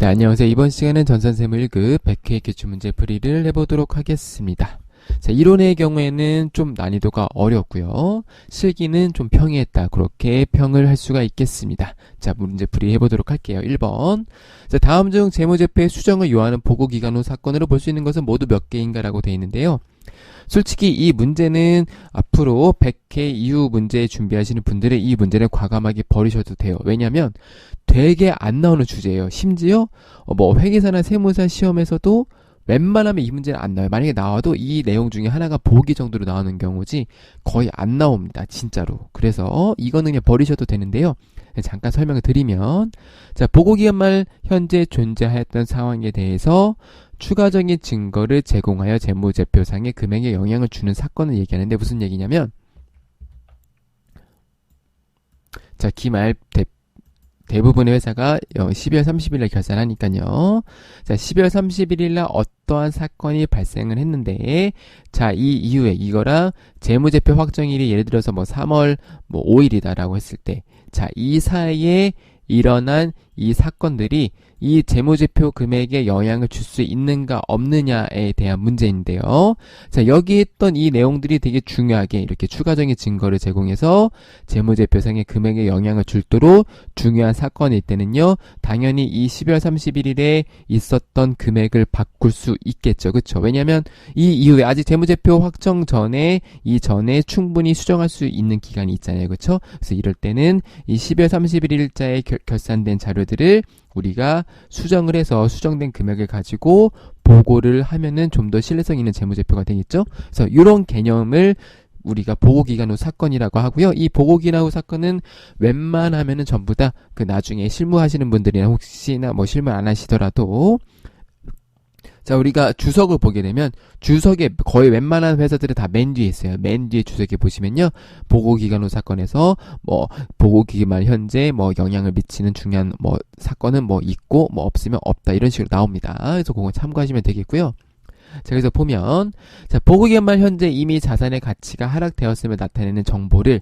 네, 안녕하세요. 이번 시간은 전산세무 1급 100회 기출문제 풀이를 해보도록 하겠습니다. 자, 이론의 경우에는 좀 난이도가 어렵고요. 실기는 좀 평이했다. 그렇게 평을 할 수가 있겠습니다. 자, 문제 풀이 해보도록 할게요. 1번. 자, 다음 중 재무제표의 수정을 요하는 보고기간 후 사건으로 볼 수 있는 것은 모두 몇 개인가 라고 되어 있는데요. 솔직히 이 문제는 앞으로 100회 이후 문제 준비하시는 분들은 이 문제는 과감하게 버리셔도 돼요. 왜냐하면 되게 안 나오는 주제예요. 심지어 회계사나 세무사 시험에서도 웬만하면 이 문제는 안 나와요. 만약에 나와도 이 내용 중에 하나가 보기 정도로 나오는 경우지 거의 안 나옵니다. 진짜로. 그래서 이거는 그냥 버리셔도 되는데요. 잠깐 설명을 드리면, 자, 보고기간 말 현재 존재하였던 상황에 대해서 추가적인 증거를 제공하여 재무제표상의 금액에 영향을 주는 사건을 얘기하는데 무슨 얘기냐면, 자, 기말 대부분의 회사가 12월 30일에 결산하니까요. 자, 12월 31일날 어떠한 사건이 발생을 했는데, 자, 이 이후에 이거랑 재무제표 확정일이 예를 들어서 3월 5일이다라고 했을 때, 자, 이 사이에 일어난 이 사건들이 이 재무제표 금액에 영향을 줄 수 있는가 없느냐에 대한 문제인데요. 자, 여기 했던 이 내용들이 되게 중요하게 이렇게 추가적인 증거를 제공해서 재무제표상의 금액에 영향을 줄도록 중요한 사건일 때는요, 당연히 이 12월 31일에 있었던 금액을 바꿀 수 있겠죠. 그쵸? 왜냐면 이 이후에 아직 재무제표 확정 전에 이 전에 충분히 수정할 수 있는 기간이 있잖아요. 그쵸? 그래서 이럴 때는 이 12월 31일자에 결산된 자료들을 우리가 수정을 해서 수정된 금액을 가지고 보고를 하면은 좀 더 신뢰성 있는 재무제표가 되겠죠. 그래서 이런 개념을 우리가 보고기간 후 사건이라고 하고요. 이 보고기간 후 사건은 웬만하면은 전부 다 그 나중에 실무하시는 분들이나 혹시나 실무 안 하시더라도, 자, 우리가 주석을 보게 되면 주석에 거의 웬만한 회사들은 다 맨 뒤에 있어요. 맨 뒤에 주석에 보시면요, 보고기간 후 사건에서 보고기간 현재 영향을 미치는 중요한 사건은 있고 없으면 없다, 이런 식으로 나옵니다. 그래서 그거 참고하시면 되겠고요. 자, 그래서 보면, 자, 보고기간 말 현재 이미 자산의 가치가 하락되었음을 나타내는 정보를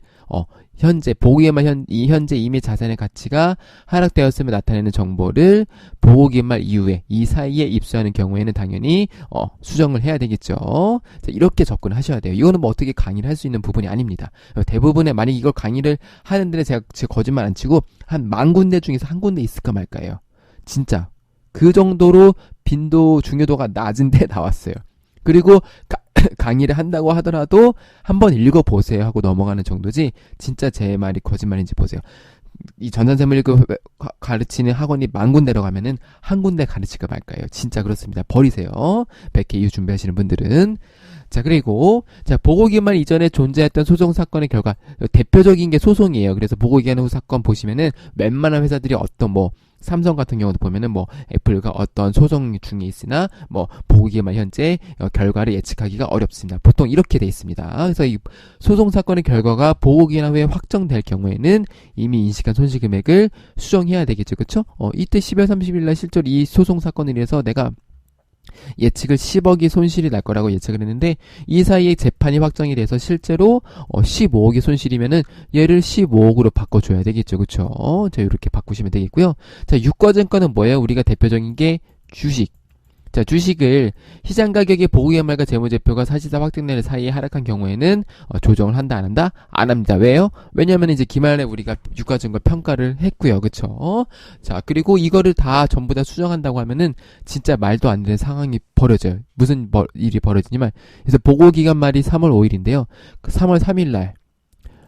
현재 보고기간 말 현재 이미 자산의 가치가 하락되었음을 나타내는 정보를 보고기간 말 이후에 이 사이에 입수하는 경우에는 당연히 수정을 해야 되겠죠. 자, 이렇게 접근을 하셔야 돼요. 이거는 어떻게 강의를 할 수 있는 부분이 아닙니다. 대부분의, 만약 이걸 강의를 하는 데는 제가 거짓말 안 치고 한 10,000군데 중에서 한 군데 있을까 말까예요. 진짜 그 정도로 빈도 중요도가 낮은데 나왔어요. 그리고 강의를 한다고 하더라도 한번 읽어보세요 하고 넘어가는 정도지, 진짜 제 말이 거짓말인지 보세요. 이 전산세무 1급 가르치는 학원이 10,000군데로 가면은 한 군데 가르칠까 말까요. 진짜 그렇습니다. 버리세요. 100회 이후 준비하시는 분들은. 자, 그리고, 자, 보고기간 이전에 존재했던 소송사건의 결과, 대표적인 게 소송이에요. 그래서 보고기간 후 사건 보시면은 웬만한 회사들이 어떤 삼성 같은 경우도 보면은 애플과 어떤 소송 중에 있으나 보고기간 현재 결과를 예측하기가 어렵습니다. 보통 이렇게 돼 있습니다. 그래서 이 소송 사건의 결과가 보고기간 후에 확정될 경우에는 이미 인식한 손실 금액을 수정해야 되겠죠. 그쵸? 이때 12월 30일 날 실제로 이 소송 사건을 위해서 내가 예측을 10억이 손실이 날 거라고 예측을 했는데, 이 사이에 재판이 확정이 돼서 실제로 15억이 손실이면은 얘를 15억으로 바꿔줘야 되겠죠. 그쵸? 자, 이렇게 바꾸시면 되겠고요. 자, 유가증권은 뭐예요? 우리가 대표적인 게 주식. 자, 주식을 시장 가격의 보고기간 말과 재무제표가 사실상 확정되는 사이에 하락한 경우에는 조정을 한다, 안 한다? 안 합니다. 왜요? 왜냐면 이제 기말에 우리가 유가증권 평가를 했고요. 그쵸? 자, 그리고 이거를 다 전부 다 수정한다고 하면은 진짜 말도 안 되는 상황이 벌어져요. 무슨 일이 벌어지냐면, 그래서 보고기간 말이 3월 5일인데요. 3월 3일 날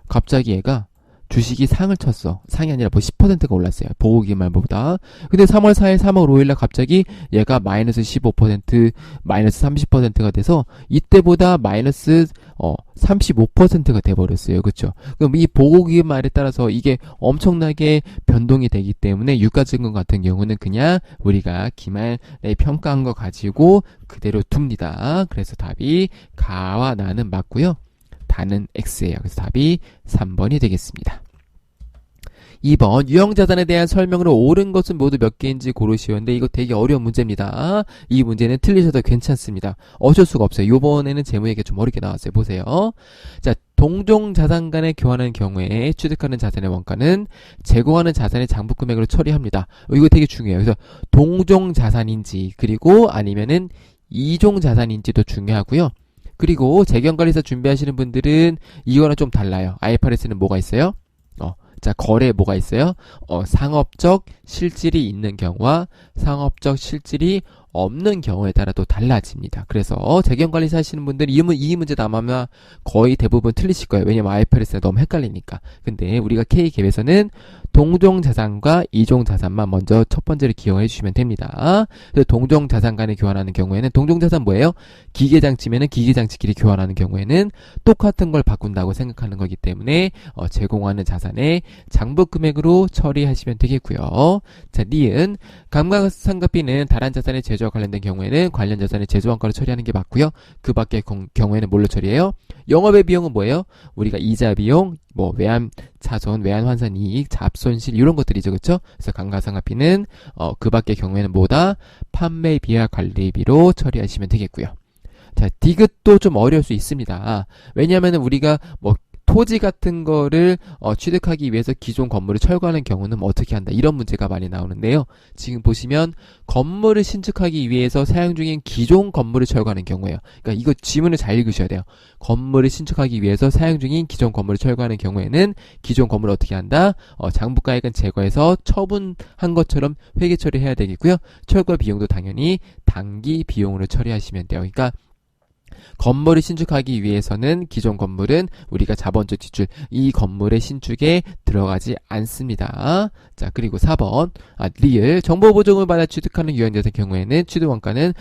갑자기 얘가 주식이 상을 쳤어. 상이 아니라 10%가 올랐어요. 보고기간 말보다. 근데 3월 4일, 3월 5일날 갑자기 얘가 마이너스 15%, 마이너스 30%가 돼서 이때보다 마이너스 35%가 돼버렸어요. 그쵸? 그럼 이 보고기간 말에 따라서 이게 엄청나게 변동이 되기 때문에 유가증권 같은 경우는 그냥 우리가 기말에 평가한 거 가지고 그대로 둡니다. 그래서 답이 가와 나는 맞고요. 다는 X예요. 그래서 답이 3번이 되겠습니다. 2번 유형자산에 대한 설명으로 옳은 것은 모두 몇 개인지 고르시오인데 이거 되게 어려운 문제입니다. 이 문제는 틀리셔도 괜찮습니다. 어쩔 수가 없어요. 요번에는 제목이 좀 어렵게 나왔어요. 보세요. 자, 동종 자산 간에 교환하는 경우에 취득하는 자산의 원가는 제공하는 자산의 장부 금액으로 처리합니다. 이거 되게 중요해요. 그래서 동종 자산인지 그리고 아니면은 이종 자산인지도 중요하고요. 그리고 재경관리사 준비하시는 분들은 이거랑 좀 달라요. IFRS는 뭐가 있어요? 자, 거래에 뭐가 있어요? 상업적 실질이 있는 경우와 상업적 실질이 없는 경우에 따라 또 달라집니다. 그래서 재경관리사 하시는 분들은 이 문제 아마 거의 대부분 틀리실 거예요. 왜냐면 IFRS가 너무 헷갈리니까. 근데 우리가 K갭에서는 동종자산과 이종자산만 먼저 첫 번째로 기억해 주시면 됩니다. 그래서 동종자산 간에 교환하는 경우에는 동종자산 뭐예요? 기계장치면은 기계장치끼리 교환하는 경우에는 똑같은 걸 바꾼다고 생각하는 거기 때문에 제공하는 자산의 장부 금액으로 처리하시면 되겠고요. 자, 니은 감가상각비는 다른 자산의 제조와 관련된 경우에는 관련 자산의 제조원가로 처리하는 게 맞고요. 그 밖의 경우에는 뭘로 처리해요? 영업의 비용은 뭐예요? 우리가 이자 비용, 외환 차손, 외환 환산 이익, 잡손실 이런 것들이죠. 그렇죠? 그래서 감가상각비는 그 밖의 경우에는 뭐다? 판매비와 관리비로 처리하시면 되겠고요. 자, 디귿도 좀 어려울 수 있습니다. 왜냐하면 우리가 토지 같은 거를 취득하기 위해서 기존 건물을 철거하는 경우는 어떻게 한다 이런 문제가 많이 나오는데요. 지금 보시면 건물을 신축하기 위해서 사용 중인 기존 건물을 철거하는 경우예요. 그러니까 이거 지문을 잘 읽으셔야 돼요. 건물을 신축하기 위해서 사용 중인 기존 건물을 철거하는 경우에는 기존 건물을 어떻게 한다? 장부가액은 제거해서 처분한 것처럼 회계 처리해야 되겠고요. 철거 비용도 당연히 단기 비용으로 처리하시면 돼요. 그러니까 건물을 신축하기 위해서는 기존 건물은 우리가 자본적 지출 이 건물의 신축에 들어가지 않습니다. 자, 그리고 4번 리을 정보보증을 받아 취득하는 유형자산 경우에는 취득원가는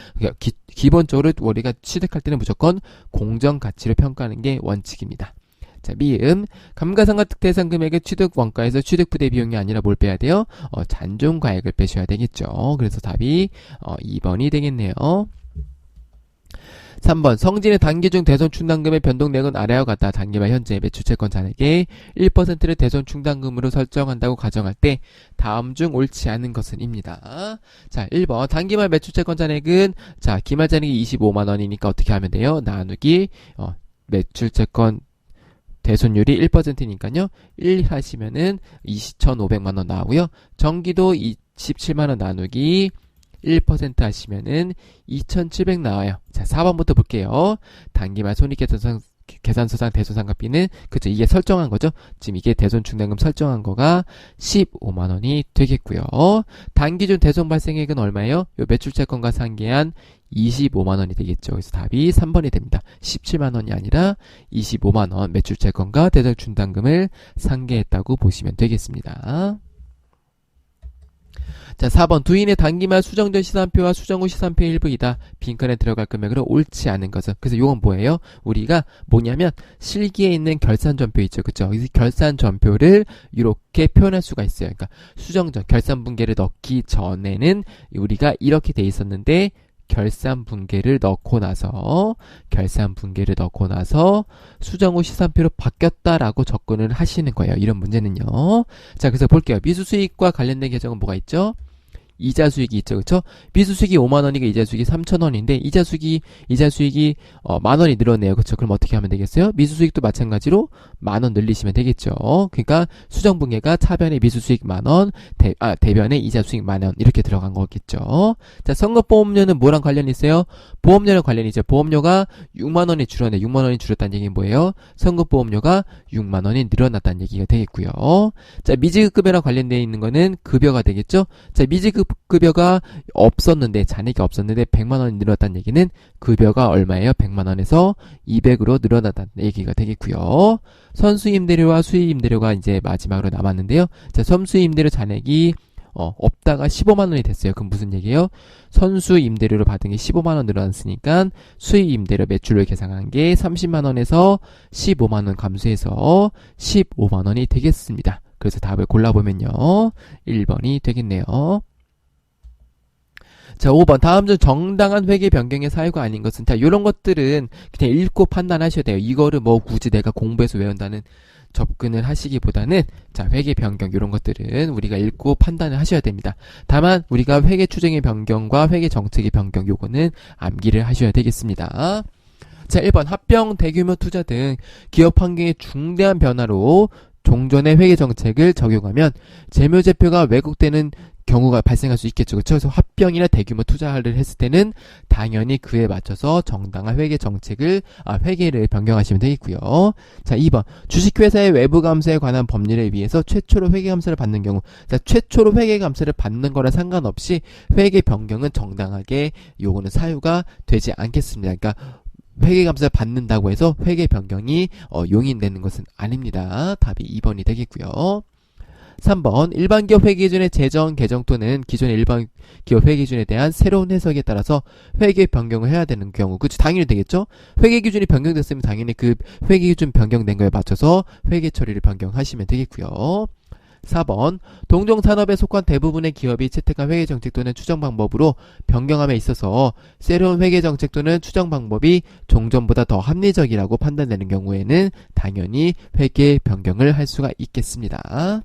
기본적으로 우리가 취득할 때는 무조건 공정가치를 평가하는 게 원칙입니다. 자, 미음 감가상각 대상 금액의 취득원가에서 취득부대 비용이 아니라 뭘 빼야 돼요? 잔존가액을 빼셔야 되겠죠. 그래서 답이 2번이 되겠네요. 3번 성진의 단기 중 대손 충당금의 변동내역은 아래와 같다. 단기말 현재 매출채권 잔액의 1%를 대손 충당금으로 설정한다고 가정할 때 다음 중 옳지 않은 것은 입니다. 자, 1번 단기말 매출채권 잔액은 자 기말 잔액이 25만원이니까 어떻게 하면 돼요? 나누기 매출채권 대손율이 1%니까요. 1 하시면은 2,500만원 나오고요. 정기도 27만원 나누기 1% 하시면은 2,700 나와요. 자, 4번부터 볼게요. 단기말 손익계산서상 대손상각비는 그쵸, 이게 설정한 거죠. 지금 이게 대손충당금 설정한 거가 15만원이 되겠고요. 단기준 대손 발생액은 얼마예요? 요 매출채권과 상계한 25만원이 되겠죠. 그래서 답이 3번이 됩니다. 17만원이 아니라 25만원 매출채권과 대손충당금을 상계했다고 보시면 되겠습니다. 자, 4번 두인의 단기말 수정전 시산표와 수정 후 시산표의 일부이다. 빈칸에 들어갈 금액으로 옳지 않은 것은. 그래서 요건 뭐예요? 우리가 뭐냐면 실기에 있는 결산전표 있죠. 그쵸? 이 결산전표를 이렇게 표현할 수가 있어요. 그러니까 수정전, 결산분계를 넣기 전에는 우리가 이렇게 돼 있었는데 결산분계를 넣고 나서 수정 후 시산표로 바뀌었다라고 접근을 하시는 거예요. 이런 문제는요. 자, 그래서 볼게요. 미수수익과 관련된 계정은 뭐가 있죠? 이자수익이 있죠. 그쵸? 미수수익이 5만원이니까 이자수익이 3,000원인데 이자수익이 만원이 늘었네요. 그쵸? 그럼 어떻게 하면 되겠어요? 미수수익도 마찬가지로 만원 늘리시면 되겠죠. 그러니까 수정분계가 차변에 미수수익 만원, 대변에 이자수익 만원 이렇게 들어간 거겠죠. 자, 선거보험료는 뭐랑 관련이 있어요? 보험료랑 관련이 있죠. 보험료가 6만원이 줄었네. 6만원이 줄었다는 얘기는 뭐예요? 선거보험료가 6만원이 늘어났다는 얘기가 되겠고요. 자, 미지급급여랑 관련되어 있는 거는 급여가 되겠죠. 자, 미지급급여가 없었는데 잔액이 없었는데 100만원이 늘었다는 얘기는 급여가 얼마예요? 100만원에서 200으로 늘어났다는 얘기가 되겠고요. 선수임대료와 수의임대료가 이제 마지막으로 남았는데요. 자, 선수임대료 잔액이 없다가 15만원이 됐어요. 그럼 무슨 얘기예요? 선수 임대료를 받은 게 15만원 늘어났으니까 수익 임대료 매출을 계산한 게 30만원에서 15만원 감소해서 15만원이 되겠습니다. 그래서 답을 골라보면요. 1번이 되겠네요. 자, 5번. 다음 중 정당한 회계 변경의 사유가 아닌 것은, 자, 요런 것들은 그냥 읽고 판단하셔야 돼요. 이거를 뭐 굳이 내가 공부해서 외운다는 접근을 하시기보다는 자, 회계 변경 이런 것들은 우리가 읽고 판단을 하셔야 됩니다. 다만 우리가 회계 추정의 변경과 회계 정책의 변경 요거는 암기를 하셔야 되겠습니다. 자, 1번 합병, 대규모 투자 등 기업 환경의 중대한 변화로 종전의 회계 정책을 적용하면 재무제표가 왜곡되는 경우가 발생할 수 있겠죠. 그렇죠? 그래서 합병이나 대규모 투자를 했을 때는 당연히 그에 맞춰서 정당한 회계 정책을 회계를 변경하시면 되겠고요. 자, 2번 주식회사의 외부 감사에 관한 법률에 의해서 최초로 회계 감사를 받는 경우, 자, 최초로 회계 감사를 받는 거랑 상관없이 회계 변경은 정당하게 요거는 사유가 되지 않겠습니다. 그러니까 회계 감사를 받는다고 해서 회계 변경이 용인되는 것은 아닙니다. 답이 2번이 되겠고요. 3번 일반 기업 회계 기준의 재정, 개정 또는 기존의 일반 기업 회계 기준에 대한 새로운 해석에 따라서 회계 변경을 해야 되는 경우, 그치 당연히 되겠죠. 회계 기준이 변경됐으면 당연히 그 회계 기준 변경된 거에 맞춰서 회계 처리를 변경하시면 되겠고요. 4번 동종산업에 속한 대부분의 기업이 채택한 회계정책 또는 추정 방법으로 변경함에 있어서 새로운 회계정책 또는 추정 방법이 종전보다 더 합리적이라고 판단되는 경우에는 당연히 회계 변경을 할 수가 있겠습니다.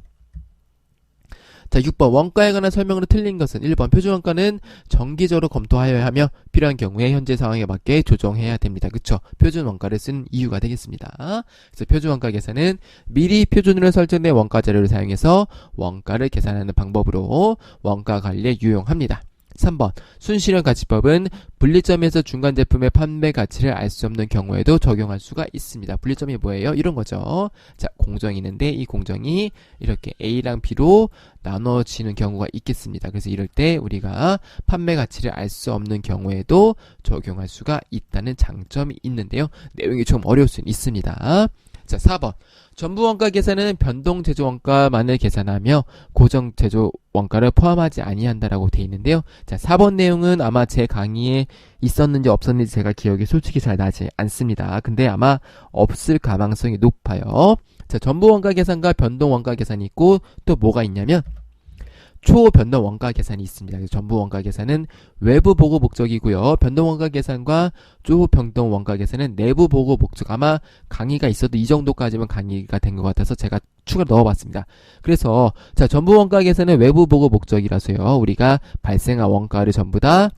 자, 6번 원가에 관한 설명으로 틀린 것은 1번 표준원가는 정기적으로 검토하여야 하며 필요한 경우에 현재 상황에 맞게 조정해야 됩니다. 그쵸? 표준원가를 쓴 이유가 되겠습니다. 그래서 표준원가 계산은 미리 표준으로 설정된 원가 자료를 사용해서 원가를 계산하는 방법으로 원가 관리에 유용합니다. 3번 순실현 가치법은 분리점에서 중간 제품의 판매 가치를 알 수 없는 경우에도 적용할 수가 있습니다. 분리점이 뭐예요? 이런 거죠. 자, 공정이 있는데 이 공정이 이렇게 A랑 B로 나눠지는 경우가 있겠습니다. 그래서 이럴 때 우리가 판매 가치를 알 수 없는 경우에도 적용할 수가 있다는 장점이 있는데요. 내용이 좀 어려울 수 있습니다. 자, 4번 전부 원가 계산은 변동 제조 원가만을 계산하며 고정 제조 원가를 포함하지 아니한다라고 되어 있는데요. 자, 4번 내용은 아마 제 강의에 있었는지 없었는지 제가 기억이 솔직히 잘 나지 않습니다. 근데 아마 없을 가능성이 높아요. 자, 전부 원가 계산과 변동 원가 계산이 있고 또 뭐가 있냐면 초변동 원가 계산이 있습니다. 그래서 전부 원가 계산은 외부 보고 목적이고요. 변동 원가 계산과 초변동 원가 계산은 내부 보고 목적. 아마 강의가 있어도 이 정도까지만 강의가 된 것 같아서 제가 추가 넣어봤습니다. 그래서 자, 전부 원가 계산은 외부 보고 목적이라서요. 우리가 발생한 원가를 전부 다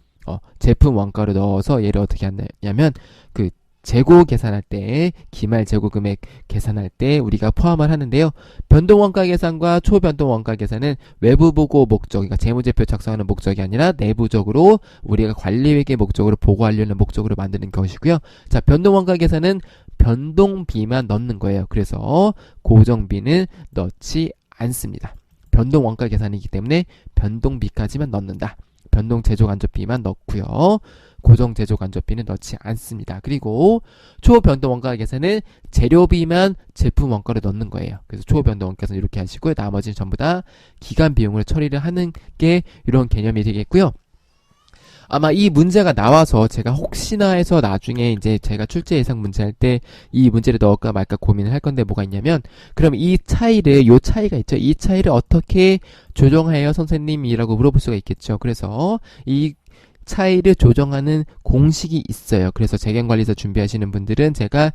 제품 원가로 넣어서 얘를 어떻게 하냐면 그 재고 계산할 때 기말 재고 금액 계산할 때 우리가 포함을 하는데요. 변동 원가 계산과 초변동 원가 계산은 외부 보고 목적, 그러니까 재무제표 작성하는 목적이 아니라 내부적으로 우리가 관리회계 목적으로 보고하려는 목적으로 만드는 것이고요. 자, 변동 원가 계산은 변동비만 넣는 거예요. 그래서 고정비는 넣지 않습니다. 변동 원가 계산이기 때문에 변동비까지만 넣는다. 변동 제조 간접비만 넣고요. 고정 제조 간접비는 넣지 않습니다. 그리고 초변동 원가 계산은 재료비만 제품 원가로 넣는 거예요. 그래서 초변동 원가 계산 이렇게 하시고요. 나머지는 전부 다 기간 비용을 처리를 하는 게 이런 개념이 되겠고요. 아마 이 문제가 나와서 제가 혹시나 해서 나중에 이제 제가 출제 예상 문제 할 때 이 문제를 넣을까 말까 고민을 할 건데 뭐가 있냐면 그럼 이 차이를, 요 차이가 있죠. 이 차이를 어떻게 조정해요 선생님이라고 물어볼 수가 있겠죠. 그래서 이 차이를 조정하는 공식이 있어요. 그래서 재경관리사 준비하시는 분들은 제가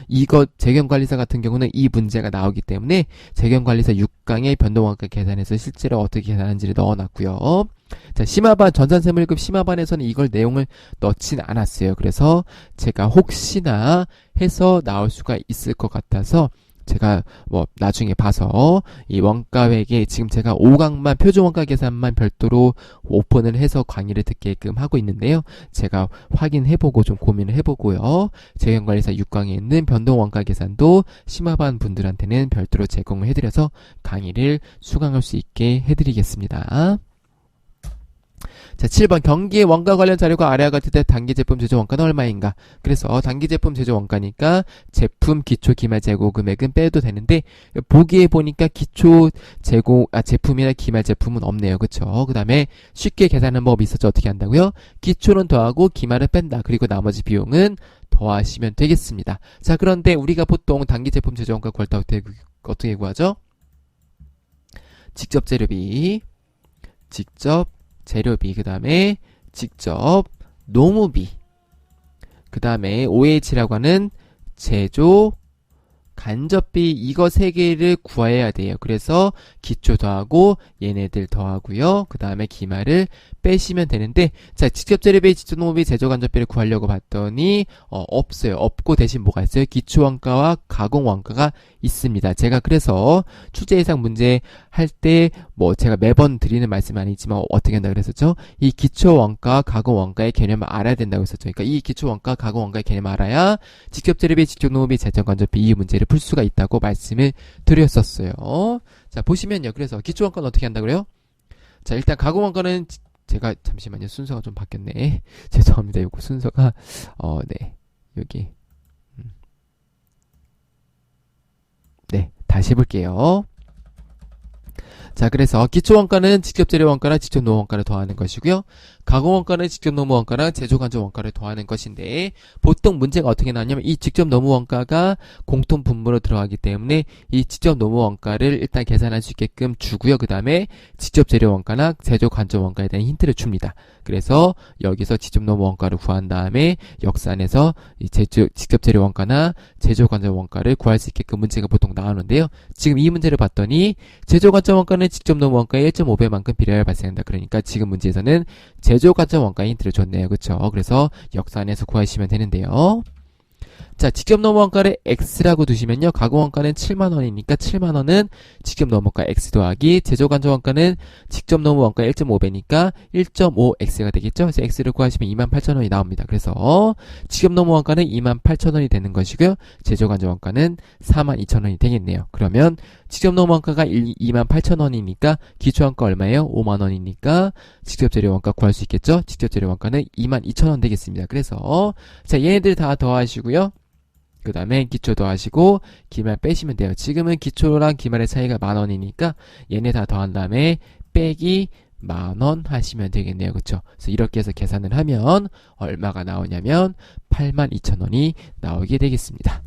이거 재경관리사 같은 경우는 이 문제가 나오기 때문에 재경관리사 6강의 변동원가 계산에서 실제로 어떻게 계산하는지를 넣어놨고요. 자, 심화반 전산세무일급 심화반에서는 이걸 내용을 넣진 않았어요. 그래서 제가 혹시나 해서 나올 수가 있을 것 같아서 제가 나중에 봐서 이 원가회계 지금 제가 5강만 표준원가 계산만 별도로 오픈을 해서 강의를 듣게끔 하고 있는데요. 제가 확인해보고 좀 고민을 해보고요. 재경관리사 6강에 있는 변동원가 계산도 심화반 분들한테는 별도로 제공을 해드려서 강의를 수강할 수 있게 해드리겠습니다. 자, 7번 경기의 원가 관련 자료가 아래와 같을 때 단기 제품 제조 원가는 얼마인가? 그래서 단기 제품 제조 원가니까 제품 기초 기말 재고 금액은 빼도 되는데 보기에 보니까 기초 재고 제품이나 기말 제품은 없네요. 그쵸? 그 다음에 쉽게 계산하는 법이 있었죠. 어떻게 한다고요? 기초는 더하고 기말은 뺀다. 그리고 나머지 비용은 더하시면 되겠습니다. 자, 그런데 우리가 보통 단기 제품 제조 원가 구할 때 어떻게 구하죠? 직접 재료비, 그 다음에 직접 노무비, 그 다음에 OH라고 하는 제조 간접비 이거 세 개를 구해야 돼요. 그래서 기초 더하고 얘네들 더하고요. 그 다음에 기말을 빼시면 되는데, 자, 직접 재료비, 직접 노무비, 제조 간접비를 구하려고 봤더니 없어요. 없고 대신 뭐가 있어요? 기초 원가와 가공 원가가 있습니다. 제가 그래서 출제 예상 문제 할 때 뭐 제가 매번 드리는 말씀은 아니지만 어떻게 한다 그랬었죠? 이 기초 원가, 가공 원가의 개념을 알아야 된다고 했었죠. 그러니까 이 기초 원가, 가공 원가의 개념을 알아야 직접 재료비, 직접 노무비, 제조 간접비 이 문제를 풀 수가 있다고 말씀을 드렸었어요. 자, 보시면요. 그래서 기초 원가는 어떻게 한다 그래요? 자, 일단 가공 원가는 제가 잠시만요. 순서가 좀 바뀌었네. 죄송합니다. 요거 순서가 네. 여기 네, 다시 해볼게요. 자, 그래서 기초원가는 직접 재료원가랑 직접 노무원가를 더하는 것이고요. 가공원가는 직접 노무원가랑 제조 간접 원가를 더하는 것인데, 보통 문제가 어떻게 나왔냐면 이 직접 노무원가가 공통 분모로 들어가기 때문에 이 직접 노무원가를 일단 계산할 수 있게끔 주고요. 그 다음에 직접 재료원가나 제조 간접 원가에 대한 힌트를 줍니다. 그래서 여기서 직접 노무원가를 구한 다음에 역산해서 이 직접 재료원가나 제조 간접 원가를 구할 수 있게끔 문제가 보통 나오는데요. 지금 이 문제를 봤더니 제조 간접 원가는 직접 노무원가의 1.5배만큼 비례하여 발생한다. 그러니까 지금 문제에서는 제조 간접 원가 힌트를 줬네요. 그쵸? 그래서 역산해서 구하시면 되는데요. 자, 직접 노무원가를 X라고 두시면요. 가공원가는 7만원이니까 7만원은 직접 노무원가 X 더하기 제조 간접 원가는 직접 노무원가 1.5배니까 1.5X가 되겠죠? 그래서 X를 구하시면 28,000원이 나옵니다. 그래서 직접 노무원가는 28,000원이 되는 것이고요. 제조 간접 원가는 42,000원이 되겠네요. 그러면 직접 노무원가가 28,000원이니까 기초원가 얼마예요? 5만원이니까 직접 재료원가 구할 수 있겠죠? 직접 재료원가는 22,000원 되겠습니다. 그래서 자, 얘네들 다 더하시고요. 그 다음에 기초 더하시고 기말 빼시면 돼요. 지금은 기초랑 기말의 차이가 만원이니까 얘네 다 더한 다음에 빼기 만원 하시면 되겠네요. 그쵸? 그래서 이렇게 해서 계산을 하면 얼마가 나오냐면 82,000원이 나오게 되겠습니다.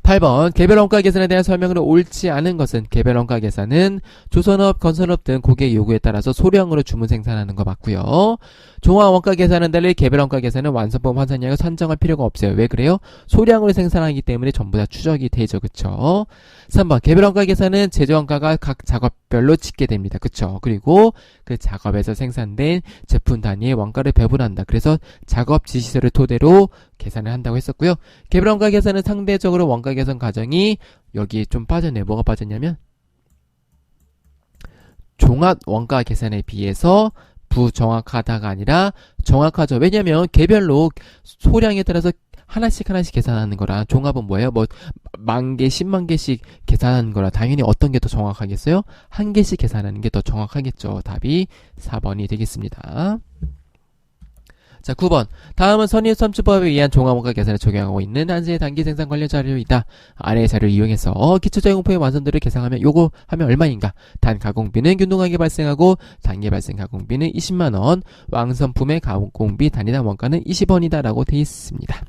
8번 개별 원가 계산에 대한 설명으로 옳지 않은 것은 개별 원가 계산은 조선업, 건설업 등 고객 요구에 따라서 소량으로 주문 생산하는 거 맞고요. 종합 원가 계산은 달리 개별 원가 계산은 완성품 환산량을 산정할 필요가 없어요. 왜 그래요? 소량으로 생산하기 때문에 전부 다 추적이 되죠. 그쵸? 3번 개별 원가 계산은 제조 원가가 각 작업별로 찍게 됩니다. 그쵸? 그리고 그 작업에서 생산된 제품 단위의 원가를 배분한다. 그래서 작업 지시서를 토대로 계산을 한다고 했었고요. 개별 원가 계산은 상대적으로 원가 계산 과정이 여기에 좀 빠졌네요. 뭐가 빠졌냐면 종합 원가 계산에 비해서 부정확하다가 아니라 정확하죠. 왜냐면 개별로 소량에 따라서 하나씩 계산하는 거라 종합은 뭐예요? 뭐 10,000개, 100,000개씩 계산하는 거라 당연히 어떤 게 더 정확하겠어요? 한 개씩 계산하는 게 더 정확하겠죠. 답이 4번이 되겠습니다. 자, 9번. 다음은 선입선출법에 의한 종합원가 계산을 적용하고 있는 한세의 단기 생산 관련 자료이다. 아래의 자료를 이용해서 기초제공품의 완성도를 계산하면 요거 하면 얼마인가? 단 가공비는 균등하게 발생하고 단기 발생 가공비는 20만원, 완성품의 가공비 단위당 원가는 20원이다 라고 되어 있습니다.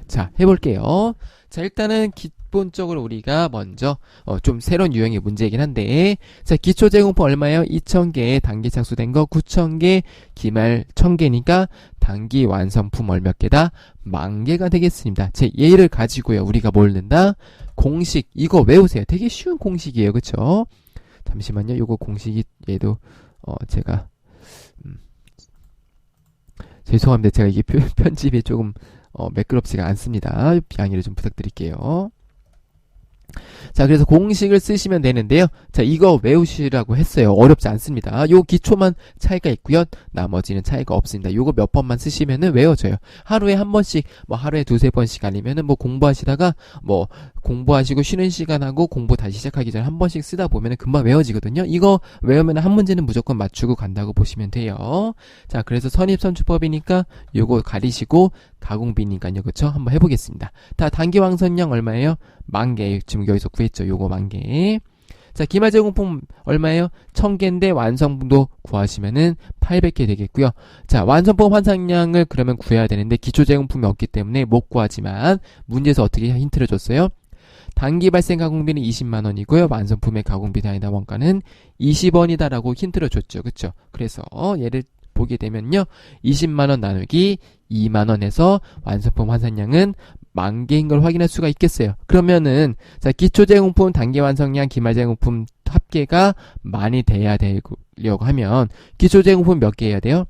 자, 해볼게요. 자, 일단은 기본적으로 우리가 먼저 좀 새로운 유형의 문제이긴 한데, 자, 기초 제공품 얼마예요? 2,000개, 단기 착수된 거 9,000개, 기말 1,000개니까 단기 완성품 몇 개다? 10,000개가 되겠습니다. 제 예를 가지고요. 우리가 뭘 넣는다? 공식, 이거 외우세요. 되게 쉬운 공식이에요. 그쵸? 잠시만요. 요거 공식이 얘도 제가 죄송합니다. 제가 이게 편집이 조금 매끄럽지가 않습니다. 양해를 좀 부탁드릴게요. 자, 그래서 공식을 쓰시면 되는데요. 자, 이거 외우시라고 했어요. 어렵지 않습니다. 요 기초만 차이가 있고요. 나머지는 차이가 없습니다. 요거 몇 번만 쓰시면은 외워져요. 하루에 한 번씩, 뭐 하루에 두세 번씩 아니면은 뭐 공부하시다가 뭐 공부하시고 쉬는 시간하고 공부 다시 시작하기 전에 한 번씩 쓰다 보면은 금방 외워지거든요. 이거 외우면 한 문제는 무조건 맞추고 간다고 보시면 돼요. 자, 그래서 선입선출법이니까 요거 가리시고 가공비니까요. 그쵸? 한번 해보겠습니다. 다 단기 완성량 얼마예요? 10,000개. 지금 여기서 구했죠. 요거 10,000개. 자, 기말 제공품 얼마예요? 1,000개인데 완성도 구하시면은 800개 되겠고요. 자, 완성품 환산량을 그러면 구해야 되는데 기초 제공품이 없기 때문에 못 구하지만 문제에서 어떻게 힌트를 줬어요? 단기 발생 가공비는 20만원이고요. 완성품의 가공비 단위당 원가는 20원이다 라고 힌트를 줬죠. 그쵸? 그래서 얘를 보게 되면요. 20만원 나누기 2만원에서 완성품 환산량은 만개인 걸 확인할 수가 있겠어요. 그러면은 자, 기초제공품, 단계완성량, 기말제공품 합계가 만이 돼야 되려고 하면 기초제공품 몇 개 해야 돼요?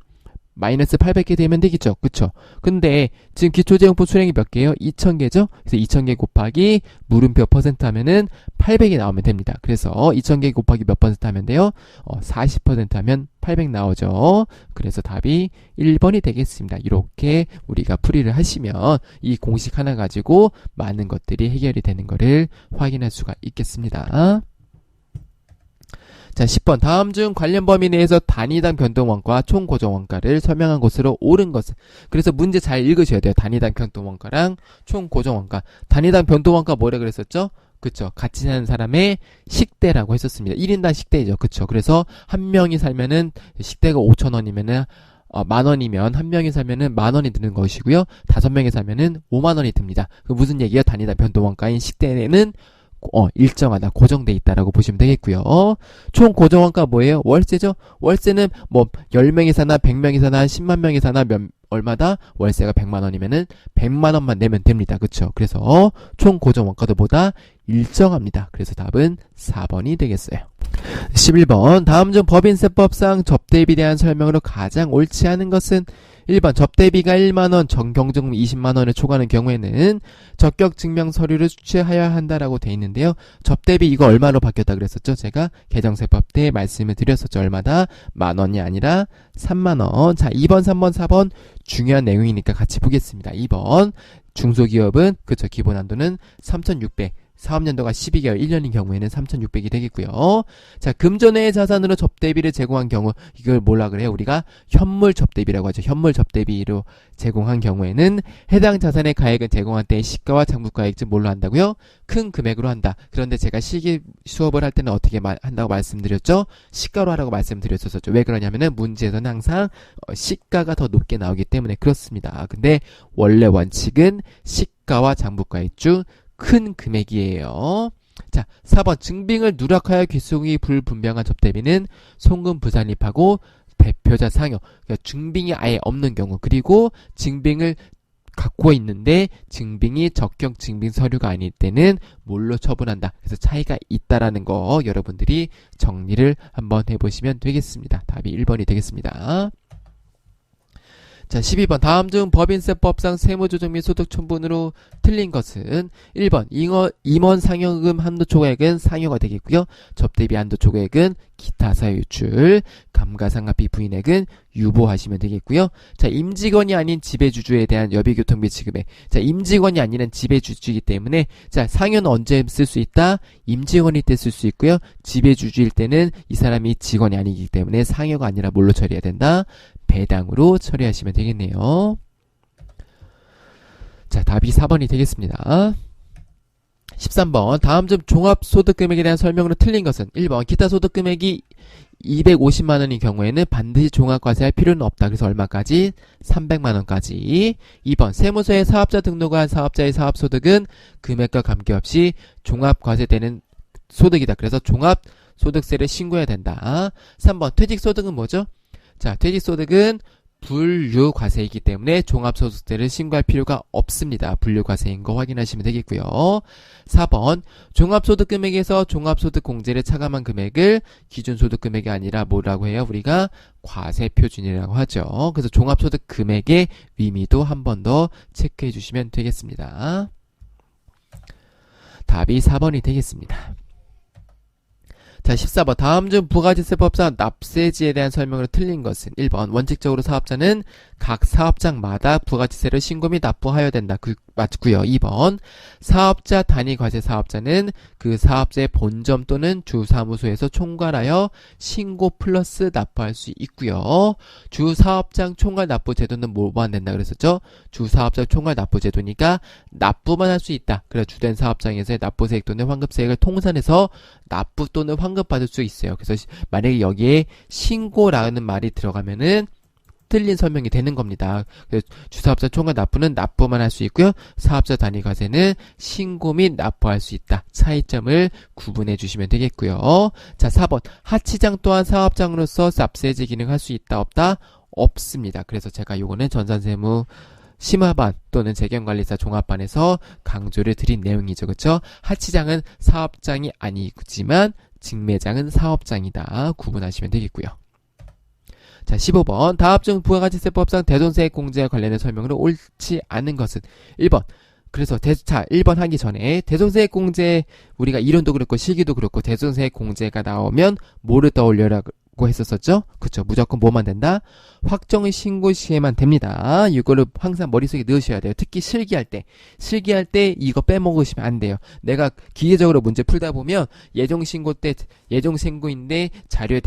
마이너스 800개 되면 되겠죠. 그쵸? 근데 지금 기초제공품 수량이 몇 개예요? 2000개죠? 그래서 2000개 곱하기 물음표 퍼센트 하면은 800이 나오면 됩니다. 그래서 2000개 곱하기 몇 퍼센트 하면 돼요? 40% 하면 800 나오죠. 그래서 답이 1번이 되겠습니다. 이렇게 우리가 풀이를 하시면 이 공식 하나 가지고 많은 것들이 해결이 되는 것을 확인할 수가 있겠습니다. 자, 10번. 다음 중 관련 범위 내에서 단위당 변동원가, 총고정원가를 설명한 것으로 옳은 것은. 그래서 문제 잘 읽으셔야 돼요. 단위당 변동원가랑 총고정원가. 단위당 변동원가 뭐라 그랬었죠? 그쵸. 같이 사는 사람의 식대라고 했었습니다. 1인당 식대죠. 그쵸. 그래서 한 명이 살면은 식대가 5,000원이면은 10,000원이면 한 명이 살면은 10,000원이 드는 것이고요. 5명이 살면은 50,000원이 듭니다. 그 무슨 얘기예요? 단위당 변동원가인 식대는 일정하다, 고정돼 있다라고 보시면 되겠고요. 총 고정원가 뭐예요? 월세죠? 월세는 뭐 10명이 사나 100명이 사나 10만 명이 사나 얼마다? 월세가 100만 원이면은 100만 원만 내면 됩니다. 그쵸? 그래서 총 고정원가도 보다 일정합니다. 그래서 답은 4번이 되겠어요. 11번. 다음 중 법인세법상 접대비에 대한 설명으로 가장 옳지 않은 것은 1번 접대비가 1만원, 정경증금 20만원을 초과하는 경우에는 적격증명 서류를 수취해야 한다라고 돼 있는데요. 접대비 이거 얼마로 바뀌었다 그랬었죠? 제가 개정세법 때 말씀을 드렸었죠. 얼마다? 만원이 아니라 3만원. 자, 2번, 3번, 4번 중요한 내용이니까 같이 보겠습니다. 2번 중소기업은 그쵸, 기본한도는 3,600. 사업연도가 12개월, 1년인 경우에는 3,600이 되겠고요. 자, 금전의 자산으로 접대비를 제공한 경우, 이걸 뭐라 그래요? 우리가 현물 접대비라고 하죠. 현물 접대비로 제공한 경우에는 해당 자산의 가액은 제공한 때의 시가와 장부가액 즉 뭘로 한다고요? 큰 금액으로 한다. 그런데 제가 실기 수업을 할 때는 어떻게 한다고 말씀드렸죠? 시가로 하라고 말씀드렸었죠. 왜 그러냐면은 문제에서는 항상 시가가 더 높게 나오기 때문에 그렇습니다. 근데 원래 원칙은 시가와 장부가액 중 큰 금액이에요. 자, 4번 증빙을 누락하여 귀속이 불분명한 접대비는 송금 부산입하고 대표자 상여. 그러니까 증빙이 아예 없는 경우, 그리고 증빙을 갖고 있는데 증빙이 적격 증빙 서류가 아닐 때는 뭘로 처분한다. 그래서 차이가 있다라는 거 여러분들이 정리를 한번 해보시면 되겠습니다. 답이 1번이 되겠습니다. 자, 12번. 다음 중 법인세법상 세무조정 및 소득청분으로 틀린 것은 1번 임원 상여금 한도 초과액은 상여가 되겠고요. 접대비 한도 초과액은 기타 사유 유출, 감가상각비 부인액은 유보하시면 되겠고요. 자, 임직원이 아닌 지배주주에 대한 여비교통비 지급액. 자, 임직원이 아니란 지배주주이기 때문에 자, 상여는 언제 쓸 수 있다? 임직원일 때 쓸 수 있고요. 지배주주일 때는 이 사람이 직원이 아니기 때문에 상여가 아니라 뭘로 처리해야 된다? 배당으로 처리하시면 되겠네요. 자, 답이 4번이 되겠습니다. 13번. 다음 중 종합소득금액에 대한 설명으로 틀린 것은 1번 기타 소득금액이 250만원인 경우에는 반드시 종합과세할 필요는 없다. 그래서 얼마까지? 300만원까지. 2번 세무서에 사업자 등록한 사업자의 사업소득은 금액과 관계없이 종합과세되는 소득이다. 그래서 종합소득세를 신고해야 된다. 3번 퇴직소득은 뭐죠? 자, 퇴직소득은 분류과세이기 때문에 종합소득세를 신고할 필요가 없습니다. 분류과세인 거 확인하시면 되겠고요. 4번 종합소득금액에서 종합소득공제를 차감한 금액을 기준소득금액이 아니라 뭐라고 해요? 우리가 과세표준이라고 하죠. 그래서 종합소득금액의 의미도 한 번 더 체크해 주시면 되겠습니다. 답이 4번이 되겠습니다. 자, 14번. 다음 중 부가지세법상 납세지에 대한 설명으로 틀린 것은 1번 원칙적으로 사업자는 각 사업장마다 부가지세를 신고 및 납부하여야 된다. 맞고요. 2번 사업자 단위 과세 사업자는 그 사업자의 본점 또는 주사무소에서 총괄하여 신고 플러스 납부할 수 있고요. 주사업장 총괄 납부 제도는 뭐만 된다 그랬었죠? 주사업장 총괄 납부 제도니까 납부만 할 수 있다. 그래서 주된 사업장에서의 납부세액 또는 환급세액을 통산해서 납부 또는 환급받을 수 있어요. 그래서 만약에 여기에 신고라는 말이 들어가면은 틀린 설명이 되는 겁니다. 주사업자 총괄 납부는 납부만 할 수 있고요. 사업자 단위 과세는 신고 및 납부할 수 있다. 차이점을 구분해 주시면 되겠고요. 자, 4번 하치장 또한 사업장으로서 납세제 기능할 수 있다 없다? 없습니다. 그래서 제가 요거는 전산세무 심화반 또는 재경관리사 종합반에서 강조를 드린 내용이죠. 그렇죠? 하치장은 사업장이 아니지만 직매장은 사업장이다. 구분하시면 되겠고요. 자, 15번. 다음 중 부가가치세법상 대손세액 공제와 관련된 설명으로 옳지 않은 것은 1번. 그래서 1번 하기 전에 대손세액 공제, 우리가 이론도 그렇고 실기도 그렇고 대손세액 공제가 나오면 뭐를 떠올려라고 했었었죠? 그쵸. 무조건 뭐만 된다? 확정 신고 시에만 됩니다. 이거를 항상 머릿속에 넣으셔야 돼요. 특히 실기할 때 이거 빼먹으시면 안 돼요. 내가 기계적으로 문제 풀다 보면 예정신고인데 자료에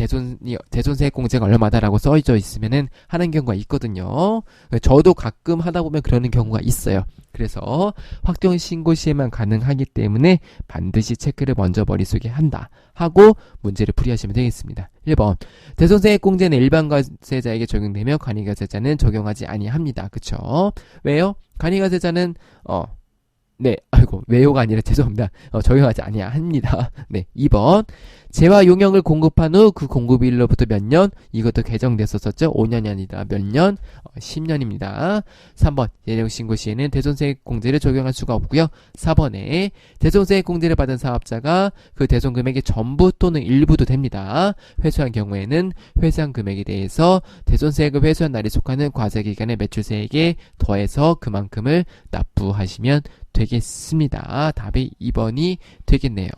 대손세액 공제가 얼마다라고 써져 있으면은 하는 경우가 있거든요. 저도 가끔 하다 보면 그러는 경우가 있어요. 그래서 확정 신고 시에만 가능하기 때문에 반드시 체크를 먼저 머릿속에 한다 하고 문제를 풀이하시면 되겠습니다. 1번. 대손세액 공제는 일반 과세자에게 적용되며 간이과세자는 적용하지 아니합니다. 그쵸? 왜요? 간이과세자는 왜요가 아니라 죄송합니다. 적용하지 아니합니다. 네, 2번. 재화 용역을 공급한 후 그 공급일로부터 몇 년? 이것도 개정됐었었죠? 5년이 아니라 몇 년? 10년입니다. 3번. 예정신고 시에는 대손세액 공제를 적용할 수가 없고요. 4번에 대손세액 공제를 받은 사업자가 그 대손 금액의 전부 또는 일부도 됩니다. 회수한 경우에는 회수한 금액에 대해서 대손세액을 회수한 날이 속하는 과세기간의 매출세액에 더해서 그만큼을 납부하시면 되겠습니다. 답이 2번이 되겠네요.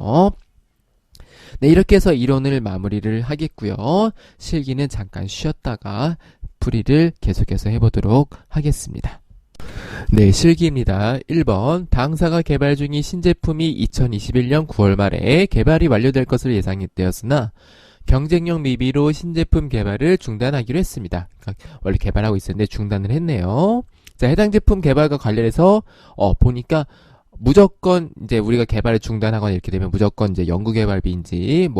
네, 이렇게 해서 이론을 마무리를 하겠고요. 실기는 잠깐 쉬었다가 풀이를 계속해서 해보도록 하겠습니다. 네, 실기입니다. 1번. 당사가 개발 중인 신제품이 2021년 9월 말에 개발이 완료될 것을 예상되었으나 경쟁력 미비로 신제품 개발을 중단하기로 했습니다. 그러니까 원래 개발하고 있었는데 중단을 했네요. 자, 해당 제품 개발과 관련해서 보니까 무조건 이제 우리가 개발을 중단하거나 이렇게 되면 무조건 이제 연구개발비인지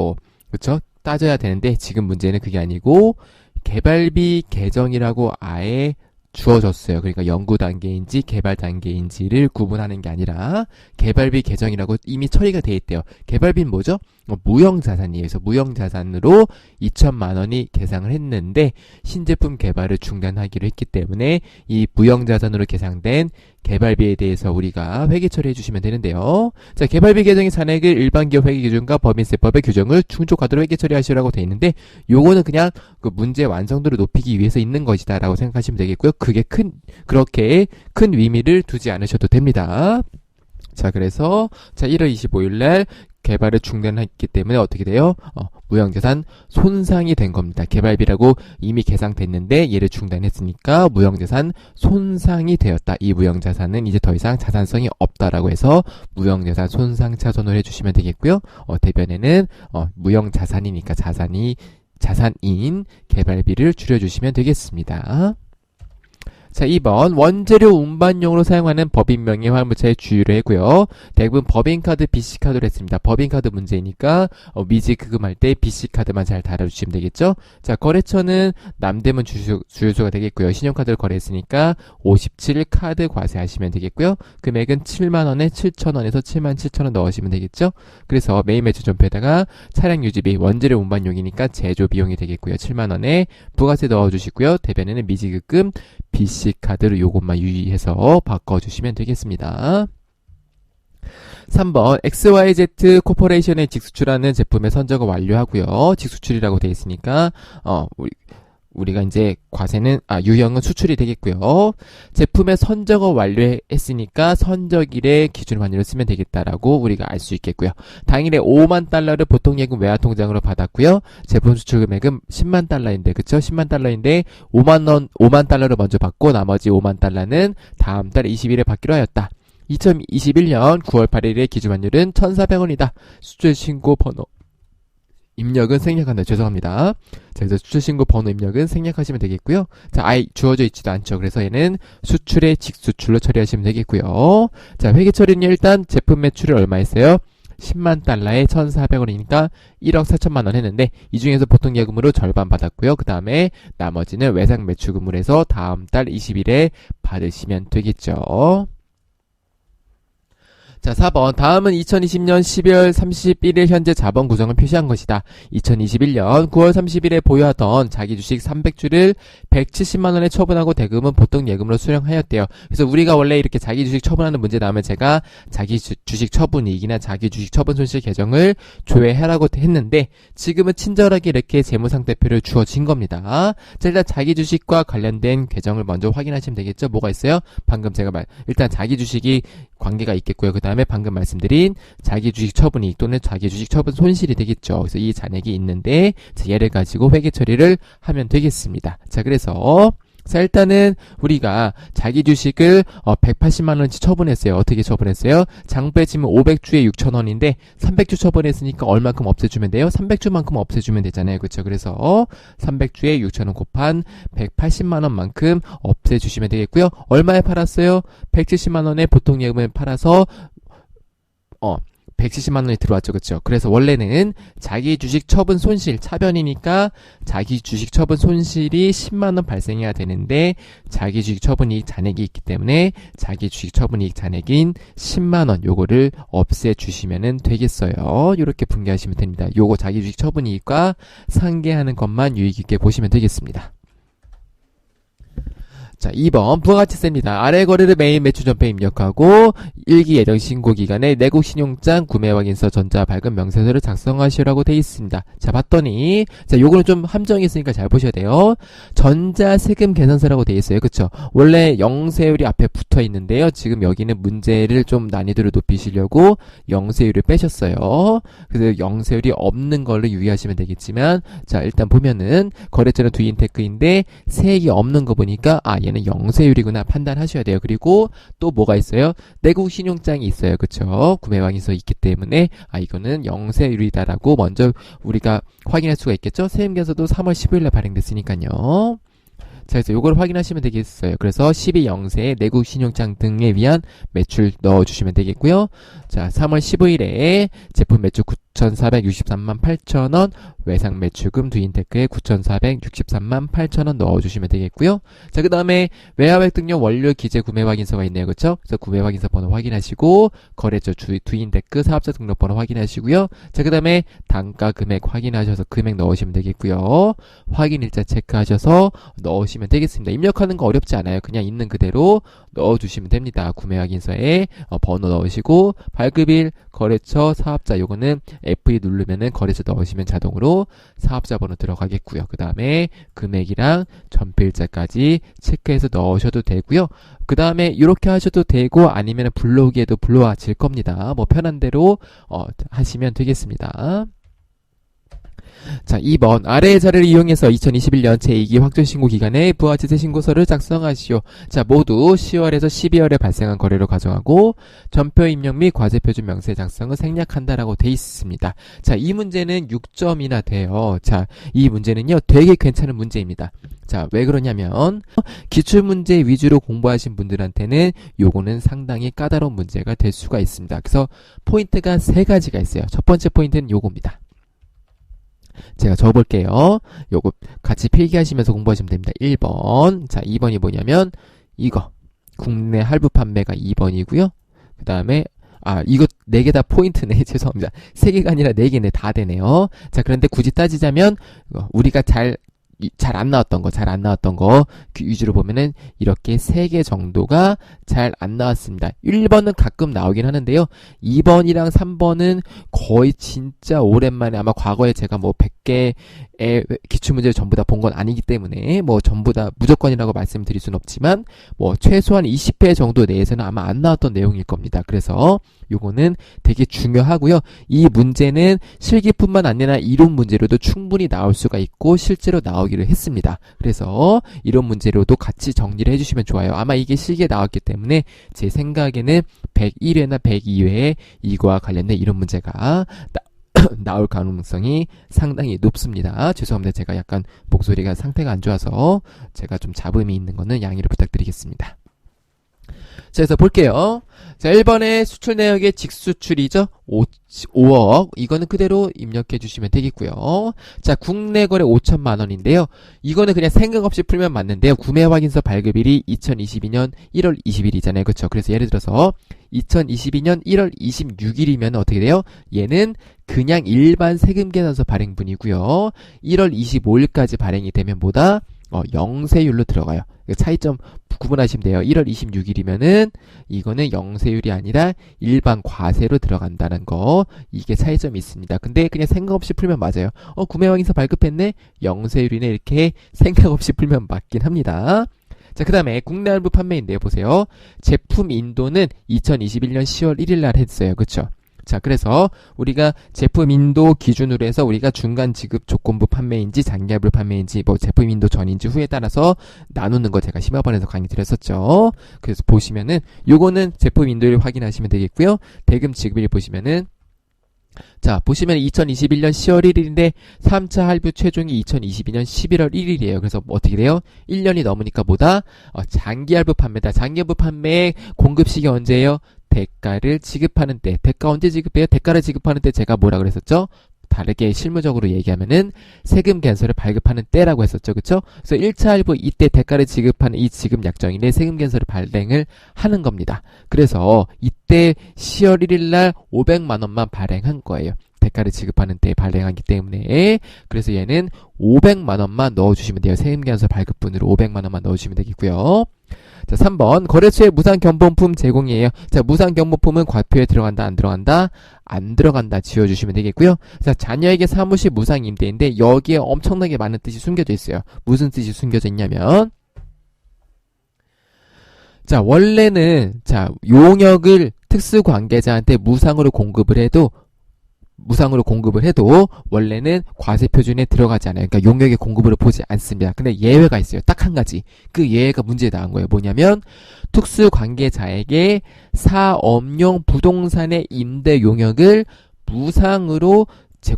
그쵸? 따져야 되는데 지금 문제는 그게 아니고 개발비 계정이라고 아예 주어졌어요. 그러니까 연구 단계인지 개발 단계인지를 구분하는 게 아니라 개발비 계정이라고 이미 처리가 돼 있대요. 개발비는 뭐죠? 무형자산이에요. 그래서 무형자산으로 2천만 원이 계상을 했는데 신제품 개발을 중단하기로 했기 때문에 이 무형자산으로 계상된 개발비에 대해서 우리가 회계 처리해 주시면 되는데요. 자, 개발비 계정의 잔액을 일반기업 회계기준과 법인세법의 규정을 충족하도록 회계 처리하시라고 돼 있는데 요거는 그냥 그 문제 완성도를 높이기 위해서 있는 것이다 라고 생각하시면 되겠고요. 그게 그렇게 큰 의미를 두지 않으셔도 됩니다. 자, 그래서 1월 25일 날 개발을 중단했기 때문에 어떻게 돼요? 무형자산 손상이 된 겁니다. 개발비라고 이미 계상됐는데 얘를 중단했으니까 무형자산 손상이 되었다. 이 무형자산은 이제 더 이상 자산성이 없다라고 해서 무형자산 손상 차손을 해주시면 되겠고요. 대변에는 무형자산이니까 자산인 개발비를 줄여주시면 되겠습니다. 자, 2번. 원재료 운반용으로 사용하는 법인명의 화물차의 주유를 했고요. 대부분 법인카드, BC카드로 했습니다. 법인카드 문제니까 미지급할 때 BC카드만 잘 달아주시면 되겠죠. 자, 거래처는 남대문 주유소가 되겠고요. 신용카드를 거래했으니까 57카드 과세하시면 되겠고요. 금액은 7만원에 7천원에서 7만 7천원 넣으시면 되겠죠. 그래서 메인 매출 전표에다가 차량 유지비, 원재료 운반용이니까 제조 비용이 되겠고요. 7만원에 부가세 넣어주시고요. 대변에는 미지급금, BC카드로 요것만 유의해서 바꿔주시면 되겠습니다. 3번 XYZ 코퍼레이션의 직수출하는 제품의 선적을 완료하고요. 직수출이라고 되어 있으니까 우리가 이제 유형은 수출이 되겠고요. 제품의 선적을 완료했으니까 선적일의 기준 환율을 쓰면 되겠다라고 우리가 알 수 있겠고요. 당일에 5만 달러를 보통예금 외화통장으로 받았고요. 제품 수출 금액은 10만 달러인데, 그쵸? 10만 달러인데 5만 달러를 먼저 받고 나머지 5만 달러는 다음 달 20일에 받기로 하였다. 2021년 9월 8일의 기준 환율은 1,400원이다. 수출 신고 번호 입력은 생략한다. 죄송합니다. 자, 그래서 수출신고 번호 입력은 생략하시면 되겠고요. 자, 아예 주어져 있지도 않죠. 그래서 얘는 수출의 직수출로 처리하시면 되겠고요. 자, 회계 처리는 일단 제품 매출을 얼마 했어요? 10만 달러에 1,400원이니까 1억 4천만 원 했는데 이 중에서 보통 예금으로 절반 받았고요. 그 다음에 나머지는 외상 매출금으로 해서 다음 달 20일에 받으시면 되겠죠. 자, 4번. 다음은 2020년 12월 31일 현재 자본 구성을 표시한 것이다. 2021년 9월 30일에 보유하던 자기 주식 300주를 170만원에 처분하고 대금은 보통 예금으로 수령하였대요. 그래서 우리가 원래 이렇게 자기 주식 처분하는 문제 나오면 제가 자기 주식 처분이익이나 자기 주식 처분 손실 계정을 조회하라고 했는데 지금은 친절하게 이렇게 재무상태표를 주어진 겁니다. 자, 일단 자기 주식과 관련된 계정을 먼저 확인하시면 되겠죠. 뭐가 있어요? 방금 제가 일단 자기 주식이 관계가 있겠고요. 그 다음에 방금 말씀드린 자기 주식 처분이익 또는 자기 주식 처분 손실이 되겠죠. 그래서 이 잔액이 있는데 얘를 가지고 회계 처리를 하면 되겠습니다. 자, 그래서 자, 일단은 우리가 자기 주식을 180만원치 처분했어요. 어떻게 처분했어요? 장 빼지면 500주에 6,000원인데 300주 처분했으니까 얼만큼 없애주면 돼요? 300주만큼 없애주면 되잖아요. 그렇죠? 그래서 300주에 6,000원 곱한 180만원만큼 없애주시면 되겠고요. 얼마에 팔았어요? 170만원에 보통 예금을 팔아서 170만원이 들어왔죠. 그렇죠? 그래서 원래는 자기 주식 처분 손실 차변이니까 자기 주식 처분 손실이 10만원 발생해야 되는데 자기 주식 처분이익 잔액이 있기 때문에 자기 주식 처분이익 잔액인 10만원 요거를 없애주시면 되겠어요. 이렇게 분개하시면 됩니다. 요거 자기 주식 처분이익과 상계하는 것만 유의깊게 보시면 되겠습니다. 자, 2번 부가가치세입니다. 아래 거래를 매일 매출 전표에 입력하고 일기 예정 신고 기간에 내국 신용장 구매 확인서 전자 발급 명세서를 작성하시라고 돼 있습니다. 자, 봤더니 자, 요거는 좀 함정이 있으니까 잘 보셔야 돼요. 전자 세금 계산서라고 돼 있어요. 그쵸? 원래 영세율이 앞에 붙어 있는데요. 지금 여기는 문제를 좀 난이도를 높이시려고 영세율을 빼셨어요. 그래서 영세율이 없는 걸로 유의하시면 되겠지만 자, 일단 보면은 거래처는 두인테크인데 세액이 없는 거 보니까 얘는 영세율이구나 판단하셔야 돼요. 그리고 또 뭐가 있어요? 내국 신용장이 있어요. 그쵸? 구매왕에서 있기 때문에 이거는 영세율이다라고 먼저 우리가 확인할 수가 있겠죠? 세금계산서도 3월 15일에 발행됐으니까요. 자, 그래서 요걸 확인하시면 되겠어요. 그래서 12영세에 내국 신용장 등에 위한 매출 넣어주시면 되겠고요. 자, 3월 15일에 제품 매출 9,463만 8천원, 외상 매출금 두인테크에 9,463만 8천원 넣어주시면 되겠고요. 자, 그 다음에 외화백 등록 원료 기재 구매 확인서가 있네요. 그쵸? 그래서 구매 확인서 번호 확인하시고, 거래처 두인테크 사업자 등록 번호 확인하시고요. 자, 그 다음에 단가 금액 확인하셔서 금액 넣으시면 되겠고요. 확인 일자 체크하셔서 넣으시면 되겠습니다. 입력하는 거 어렵지 않아요. 그냥 있는 그대로 넣어주시면 됩니다. 구매 확인서에 번호 넣으시고, 발급일, 거래처, 사업자 요거는 F2 누르면은 거래처 넣으시면 자동으로 사업자 번호 들어가겠고요. 그 다음에 금액이랑 전필자까지 체크해서 넣으셔도 되고요. 그 다음에 이렇게 하셔도 되고 아니면 불러오기에도 불러와질 겁니다. 뭐 편한 대로 하시면 되겠습니다. 자, 2번 아래의 자료를 이용해서 2021년 제2기 확정신고 기간에 부가가치세 신고서를 작성하시오. 자, 모두 10월에서 12월에 발생한 거래로 가정하고 전표 입력 및 과세표준 명세 작성을 생략한다라고 돼 있습니다. 자, 이 문제는 6점이나 돼요. 자, 이 문제는요 되게 괜찮은 문제입니다. 자, 왜 그러냐면 기출문제 위주로 공부하신 분들한테는 요거는 상당히 까다로운 문제가 될 수가 있습니다. 그래서 포인트가 3가지가 있어요. 첫 번째 포인트는 요겁니다. 제가 적어볼게요. 요거 같이 필기하시면서 공부하시면 됩니다. 1번. 자, 2번이 뭐냐면 이거 국내 할부 판매가 2번이고요. 그 다음에 이거 4개 다 포인트네. 죄송합니다. 3개가 아니라 4개네. 다 되네요. 자, 그런데 굳이 따지자면 우리가 잘 안 나왔던 거 그 위주로 보면은 이렇게 3개 정도가 잘 안 나왔습니다. 1번은 가끔 나오긴 하는데요. 2번이랑 3번은 거의 진짜 오랜만에 아마 과거에 제가 뭐 100개의 기출문제를 전부 다 본 건 아니기 때문에 뭐 전부 다 무조건이라고 말씀드릴 수는 없지만 뭐 최소한 20회 정도 내에서는 아마 안 나왔던 내용일 겁니다. 그래서 요거는 되게 중요하고요. 이 문제는 실기뿐만 아니라 이론 문제로도 충분히 나올 수가 있고 실제로 나오기로 했습니다. 그래서 이론 문제로도 같이 정리를 해주시면 좋아요. 아마 이게 실기에 나왔기 때문에 제 생각에는 101회나 102회에 이거와 관련된 이론 문제가 나올 가능성이 상당히 높습니다. 죄송합니다. 제가 약간 목소리가 상태가 안 좋아서 제가 좀 잡음이 있는 거는 양해를 부탁드리겠습니다. 자, 그래서 볼게요. 자, 1번에 수출 내역의 직수출이죠. 5억. 이거는 그대로 입력해 주시면 되겠고요. 자, 국내 거래 5천만 원인데요. 이거는 그냥 생각 없이 풀면 맞는데요. 구매 확인서 발급일이 2022년 1월 20일이잖아요. 그렇죠? 그래서 예를 들어서 2022년 1월 26일이면 어떻게 돼요? 얘는 그냥 일반 세금 계산서 발행분이고요. 1월 25일까지 발행이 되면 뭐다? 영세율로 들어가요. 차이점 구분하시면 돼요. 1월 26일이면은 이거는 영세율이 아니라 일반 과세로 들어간다는 거. 이게 차이점이 있습니다. 근데 그냥 생각 없이 풀면 맞아요. 구매 확인서 발급했네? 영세율이네. 이렇게 생각 없이 풀면 맞긴 합니다. 자, 그 다음에 국내 할부 판매인데요. 보세요. 제품 인도는 2021년 10월 1일 날 했어요. 그쵸? 자, 그래서 우리가 제품 인도 기준으로 해서 우리가 중간 지급 조건부 판매인지 장기할부 판매인지 뭐 제품 인도 전인지 후에 따라서 나누는 거 제가 심화반에서 강의 드렸었죠. 그래서 보시면은 요거는 제품 인도를 확인하시면 되겠고요. 대금 지급일 보시면은 자, 보시면 2021년 10월 1일인데 3차 할부 최종이 2022년 11월 1일이에요. 그래서 어떻게 돼요? 1년이 넘으니까 뭐다? 장기 할부 판매다. 장기 할부 판매의 공급 시기 언제예요? 대가를 지급하는 때. 대가 언제 지급해요? 대가를 지급하는 때 제가 뭐라 그랬었죠? 다르게 실무적으로 얘기하면은 세금 개설을 발급하는 때라고 했었죠. 그쵸? 그래서 1차 할부 이때 대가를 지급하는 이 지급 약정인데 세금 개설을 발행을 하는 겁니다. 그래서 이때 10월 1일 날 500만 원만 발행한 거예요. 대가를 지급하는 때 발행하기 때문에. 그래서 얘는 500만 원만 넣어주시면 돼요. 세금 개설 발급분으로 500만 원만 넣어주시면 되겠고요. 자, 3번 거래처의 무상경보품 제공이에요. 자, 무상경보품은 과표에 들어간다 안 들어간다? 안 들어간다 지워주시면 되겠고요. 자, 자녀에게 사무실 무상임대인데 여기에 엄청나게 많은 뜻이 숨겨져 있어요. 무슨 뜻이 숨겨져 있냐면 자, 원래는 자, 용역을 특수관계자한테 무상으로 공급을 해도 원래는 과세 표준에 들어가지 않아요. 그러니까 용역의 공급으로 보지 않습니다. 근데 예외가 있어요. 딱 한 가지. 그 예외가 문제에 나온 거예요. 뭐냐면 특수관계자에게 사업용 부동산의 임대 용역을 무상으로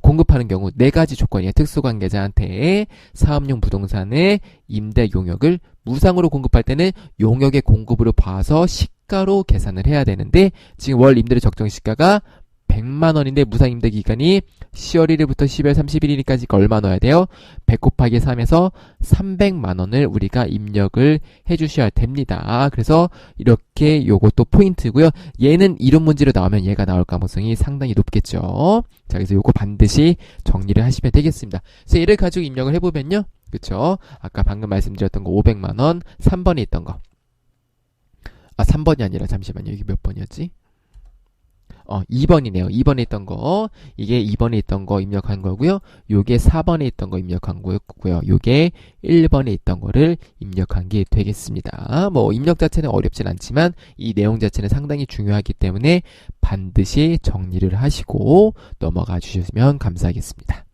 공급하는 경우 4가지 조건이에요. 특수관계자한테 사업용 부동산의 임대 용역을 무상으로 공급할 때는 용역의 공급으로 봐서 시가로 계산을 해야 되는데 지금 월 임대료 적정 시가가 100만 원인데 무상임대 기간이 10월 1일부터 12월 31일까지가 얼마 넣어야 돼요? 100 곱하기 3에서 300만 원을 우리가 입력을 해주셔야 됩니다. 그래서 이렇게 요것도 포인트고요. 얘는 이런 문제로 나오면 얘가 나올 가능성이 상당히 높겠죠. 자, 그래서 요거 반드시 정리를 하시면 되겠습니다. 그래서 얘를 가지고 입력을 해보면요. 그쵸? 아까 방금 말씀드렸던 거 500만 원 3번에 있던 거. 3번이 아니라 잠시만요. 이게 몇 번이었지? 2번이네요. 2번에 있던 거. 이게 2번에 있던 거 입력한 거고요. 요게 4번에 있던 거 입력한 거였고요. 요게 1번에 있던 거를 입력한 게 되겠습니다. 뭐 입력 자체는 어렵진 않지만 이 내용 자체는 상당히 중요하기 때문에 반드시 정리를 하시고 넘어가 주셨으면 감사하겠습니다.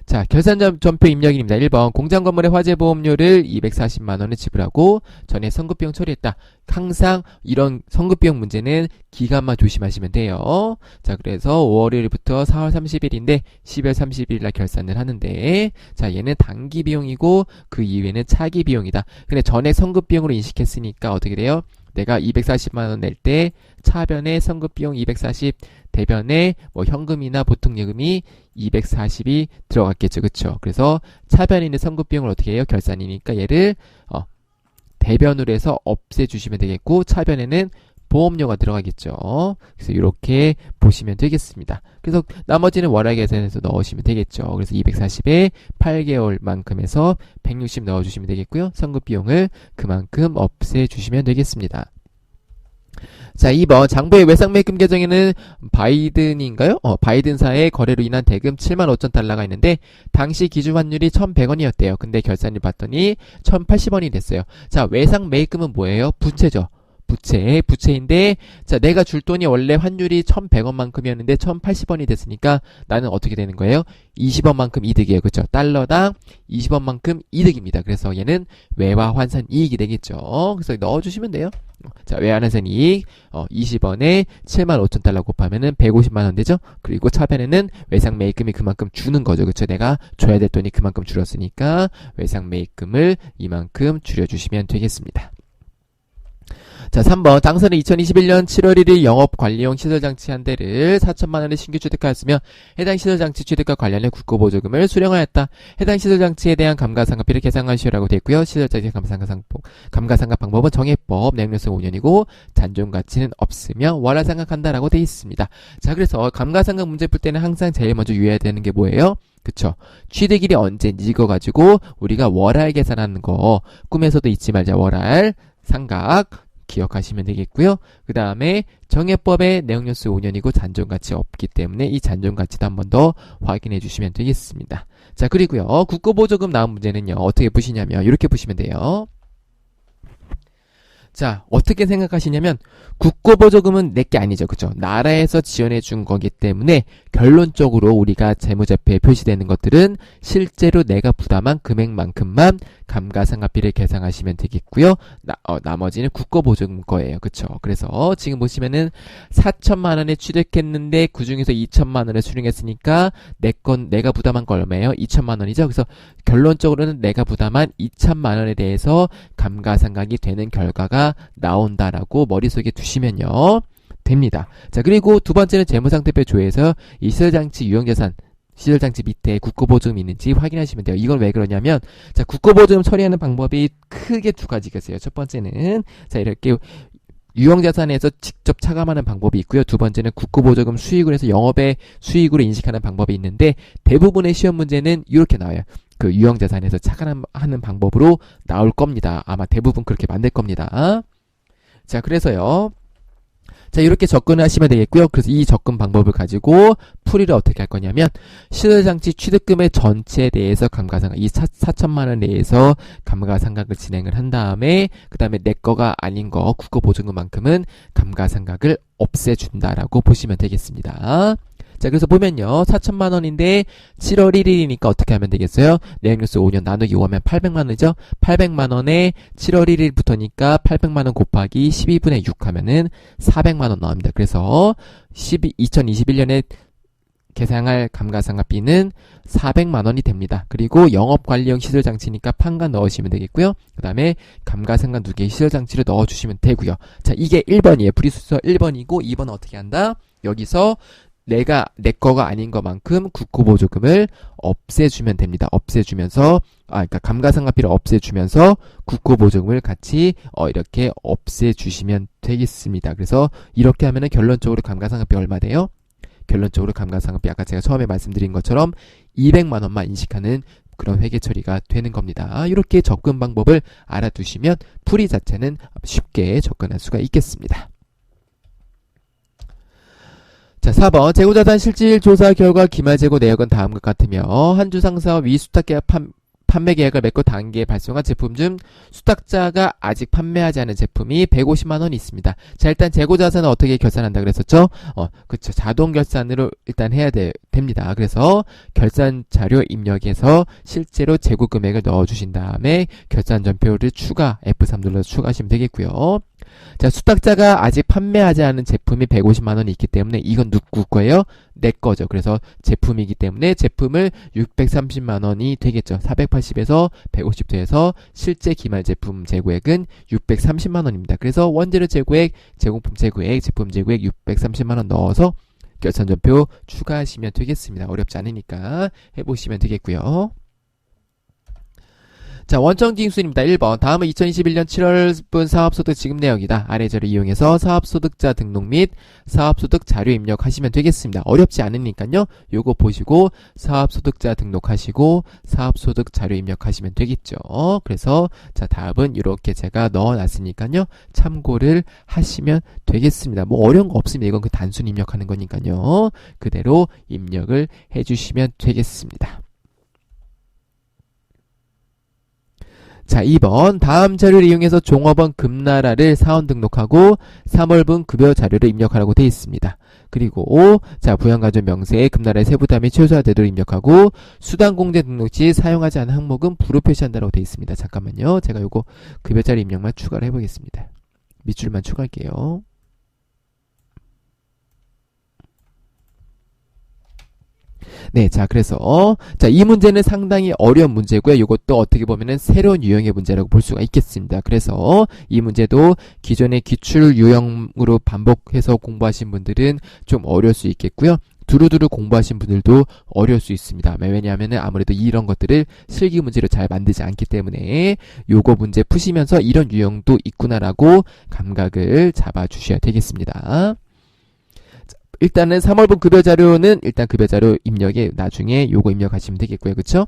자, 결산전표 입력입니다. 1번 공장 건물의 화재 보험료를 240만 원을 지불하고 전에 선급비용 처리했다. 항상 이런 선급비용 문제는 기간만 조심하시면 돼요. 자, 그래서 5월 1일부터 4월 30일인데 10월 30일 날 결산을 하는데 자, 얘는 단기 비용이고 그 이후에는 차기 비용이다. 근데 전에 선급비용으로 인식했으니까 어떻게 돼요? 내가 240만 원 낼 때 차변에 선급비용 240, 대변에 뭐 현금이나 보통예금이 240이 들어갔겠죠. 그쵸? 그래서 차변에 있는 선급비용을 어떻게 해요? 결산이니까 얘를 대변으로 해서 없애주시면 되겠고 차변에는 보험료가 들어가겠죠. 그래서 이렇게 보시면 되겠습니다. 그래서 나머지는 월화 계산해서 넣으시면 되겠죠. 그래서 240에 8개월만큼에서 160 넣어주시면 되겠고요. 선급비용을 그만큼 없애주시면 되겠습니다. 자, 2번 장부의 외상매입금 계정에는 바이든인가요? 바이든사의 거래로 인한 대금 75,000달러가 있는데 당시 기준 환율이 1,100원이었대요. 근데 결산을 봤더니 1,080원이 됐어요. 자, 외상매입금은 뭐예요? 부채죠. 부채인데 자, 내가 줄 돈이 원래 환율이 1,100원만큼이었는데 1,080원이 됐으니까 나는 어떻게 되는 거예요? 20원만큼 이득이에요. 그렇죠? 달러당 20원만큼 이득입니다. 그래서 얘는 외화 환산 이익이 되겠죠. 그래서 넣어주시면 돼요. 자, 외화 환산 이익 20원에 75,000달러 곱하면은 150만 원 되죠? 그리고 차변에는 외상 매입금이 그만큼 주는 거죠. 그렇죠? 내가 줘야 될 돈이 그만큼 줄었으니까 외상 매입금을 이만큼 줄여주시면 되겠습니다. 자, 3번. 당사는 2021년 7월 1일 영업관리용 시설장치 한 대를 4천만원에 신규 취득하였으며 해당 시설장치 취득과 관련해 국고보조금을 수령하였다. 해당 시설장치에 대한 감가상각비를 계산하시오라고 되어 있고요. 시설장치 감가상각 방법은 정해법, 내용료수 5년이고 잔존가치는 없으며 월화상각한다라고 되어 있습니다. 자, 그래서 감가상각 문제 풀 때는 항상 제일 먼저 유의해야 되는 게 뭐예요? 그쵸. 취득일이 언제인지 이거 가지고 우리가 월할 계산하는 거 꿈에서도 잊지 말자. 월할 상각 기억하시면 되겠고요. 그 다음에 정해법의 내용료수 5년이고 잔존가치 없기 때문에 이 잔존가치도 한 번 더 확인해 주시면 되겠습니다. 자, 그리고요. 국고보조금 나온 문제는요. 어떻게 푸시냐면 이렇게 푸시면 돼요. 자, 어떻게 생각하시냐면 국고보조금은 내게 아니죠. 그쵸? 나라에서 지원해 준 거기 때문에 결론적으로 우리가 재무제표에 표시되는 것들은 실제로 내가 부담한 금액만큼만 감가상각비를 계산하시면 되겠고요. 나머지는 국고보조금 거예요. 그쵸? 그래서 지금 보시면은 4천만 원에 취득했는데 그 중에서 2천만 원을 수령했으니까 내가 부담한 거 얼마예요? 2천만 원이죠. 그래서 결론적으로는 내가 부담한 2천만 원에 대해서 감가상각이 되는 결과가 나온다라고 머릿속에 두시면요 됩니다. 자, 그리고 두 번째는 재무상태표 조회에서 이 시설장치 유형자산 시설장치 밑에 국고보조금이 있는지 확인하시면 돼요. 이건 왜 그러냐면 자, 국고보조금 처리하는 방법이 크게 두 가지가 있어요. 첫 번째는 자, 이렇게 유형자산에서 직접 차감하는 방법이 있고요. 두 번째는 국고보조금 수익을 해서 영업의 수익으로 인식하는 방법이 있는데 대부분의 시험 문제는 이렇게 나와요. 그 유형자산에서 차감하는 방법으로 나올 겁니다. 아마 대부분 그렇게 만들 겁니다. 자, 그래서요. 자, 이렇게 접근을 하시면 되겠고요. 그래서 이 접근 방법을 가지고 풀이를 어떻게 할 거냐면 시설장치 취득금의 전체에 대해서 감가상각, 이 4천만 원 내에서 감가상각을 진행을 한 다음에 그 다음에 내 거가 아닌 거 국고보조금만큼은 감가상각을 없애준다라고 보시면 되겠습니다. 자, 그래서 보면요. 4천만 원인데 7월 1일이니까 어떻게 하면 되겠어요? 내용료수 5년 나누기 5하면 800만 원이죠? 800만 원에 7월 1일부터니까 800만 원 곱하기 12분의 6 하면은 400만 원 나옵니다. 그래서 2021년에 계상할 감가상각비는 400만 원이 됩니다. 그리고 영업관리용 시설장치니까 판가 넣으시면 되겠고요. 그 다음에 감가상각 2개의 시설장치를 넣어주시면 되고요. 자, 이게 1번이에요. 불이수서 1번이고 2번은 어떻게 한다? 여기서 내 거가 아닌 것만큼 국고보조금을 없애주면 됩니다. 없애주면서, 그러니까 감가상각비를 없애주면서 국고보조금을 같이, 이렇게 없애주시면 되겠습니다. 그래서 이렇게 하면은 결론적으로 감가상각비 얼마 돼요? 결론적으로 감가상각비 아까 제가 처음에 말씀드린 것처럼 200만 원만 인식하는 그런 회계 처리가 되는 겁니다. 이렇게 접근 방법을 알아두시면 풀이 자체는 쉽게 접근할 수가 있겠습니다. 자, 4번 재고자산 실질 조사 결과 기말재고 내역은 다음과 같으며 한 주 상사와 위수탁계약 판매 계약을 맺고 단계에 발송한 제품 중 수탁자가 아직 판매하지 않은 제품이 150만 원이 있습니다. 자, 일단 재고자산은 어떻게 결산한다 그랬었죠? 그쵸. 자동 결산으로 일단 해야 됩니다. 그래서 결산 자료 입력해서 실제로 재고 금액을 넣어주신 다음에 결산 전표를 추가 F3 눌러서 추가하시면 되겠고요. 자, 수탁자가 아직 판매하지 않은 제품이 150만 원이 있기 때문에 이건 누구 거예요? 내 거죠. 그래서 제품이기 때문에 제품을 630만 원이 되겠죠. 480에서 150 더해서 실제 기말 제품 재고액은 630만 원입니다. 그래서 원재료 재고액, 제공품 재고액, 제품 재고액 630만 원 넣어서 결산전표 추가하시면 되겠습니다. 어렵지 않으니까 해보시면 되겠고요. 자, 원청징수입니다. 1번. 다음은 2021년 7월분 사업소득 지급 내역이다. 아래 자료 이용해서 사업소득자 등록 및 사업소득 자료 입력하시면 되겠습니다. 어렵지 않으니까요. 요거 보시고 사업소득자 등록하시고 사업소득 자료 입력하시면 되겠죠. 그래서 자, 답은 이렇게 제가 넣어놨으니까요. 참고를 하시면 되겠습니다. 뭐 어려운 거 없습니다. 이건 그 단순 입력하는 거니까요. 그대로 입력을 해주시면 되겠습니다. 자, 2번. 다음 자료를 이용해서 종업원 급나라를 사원 등록하고 3월분 급여 자료를 입력하라고 되어 있습니다. 그리고 자, 부양가족 명세에 급나라의 세부담이 최소화되도록 입력하고 수당공제 등록 시 사용하지 않은 항목은 부로 표시한다고 되어 있습니다. 잠깐만요. 제가 요거 급여 자료 입력만 추가를 해보겠습니다. 밑줄만 추가할게요. 네, 자, 그래서, 자, 이 문제는 상당히 어려운 문제고요. 이것도 어떻게 보면은 새로운 유형의 문제라고 볼 수가 있겠습니다. 그래서 이 문제도 기존의 기출 유형으로 반복해서 공부하신 분들은 좀 어려울 수 있겠고요. 두루두루 공부하신 분들도 어려울 수 있습니다. 왜냐하면은 아무래도 이런 것들을 실기 문제로 잘 만들지 않기 때문에 요거 문제 푸시면서 이런 유형도 있구나라고 감각을 잡아주셔야 되겠습니다. 일단은 3월분 급여 자료는 일단 급여 자료 입력에 나중에 요거 입력하시면 되겠고요. 그쵸?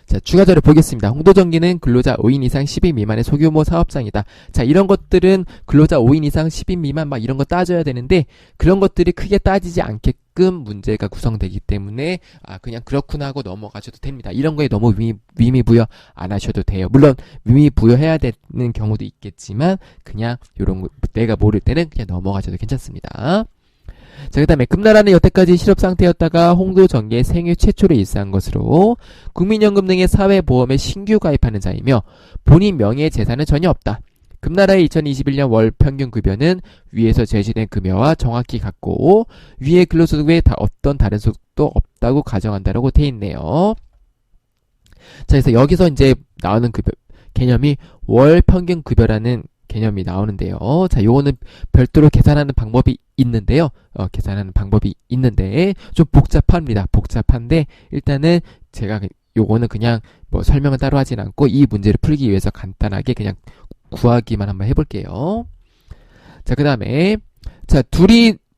자, 추가 자료 보겠습니다. 홍도전기는 근로자 5인 이상 10인 미만의 소규모 사업장이다. 자, 이런 것들은 근로자 5인 이상 10인 미만 막 이런 거 따져야 되는데 그런 것들이 크게 따지지 않게끔 문제가 구성되기 때문에 그냥 그렇구나 하고 넘어가셔도 됩니다. 이런 거에 너무 의미 부여 안 하셔도 돼요. 물론 의미 부여해야 되는 경우도 있겠지만 그냥 요런 거 내가 모를 때는 그냥 넘어가셔도 괜찮습니다. 자, 그 다음에 금나라는 여태까지 실업 상태였다가 홍도전기에 생애 최초로 입사한 것으로 국민연금 등의 사회보험에 신규 가입하는 자이며 본인 명의의 재산은 전혀 없다. 금나라의 2021년 월 평균 급여는 위에서 제시된 급여와 정확히 같고 위의 근로소득 외에 어떤 다른 소득도 없다고 가정한다라고 돼 있네요. 자, 그래서 여기서 이제 나오는 급여 개념이 월 평균 급여라는 개념이 나오는데요. 자, 요거는 별도로 계산하는 방법이 있는데요. 계산하는 방법이 있는데 좀 복잡합니다. 복잡한데 일단은 제가 요거는 그냥 뭐 설명을 따로 하진 않고 이 문제를 풀기 위해서 간단하게 그냥 구하기만 한번 해볼게요. 자, 그 다음에 자,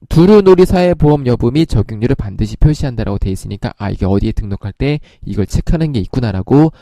두루놀이 사회보험 여부 및 적용률을 반드시 표시한다라고 돼 있으니까 이게 어디에 등록할 때 이걸 체크하는 게 있구나라고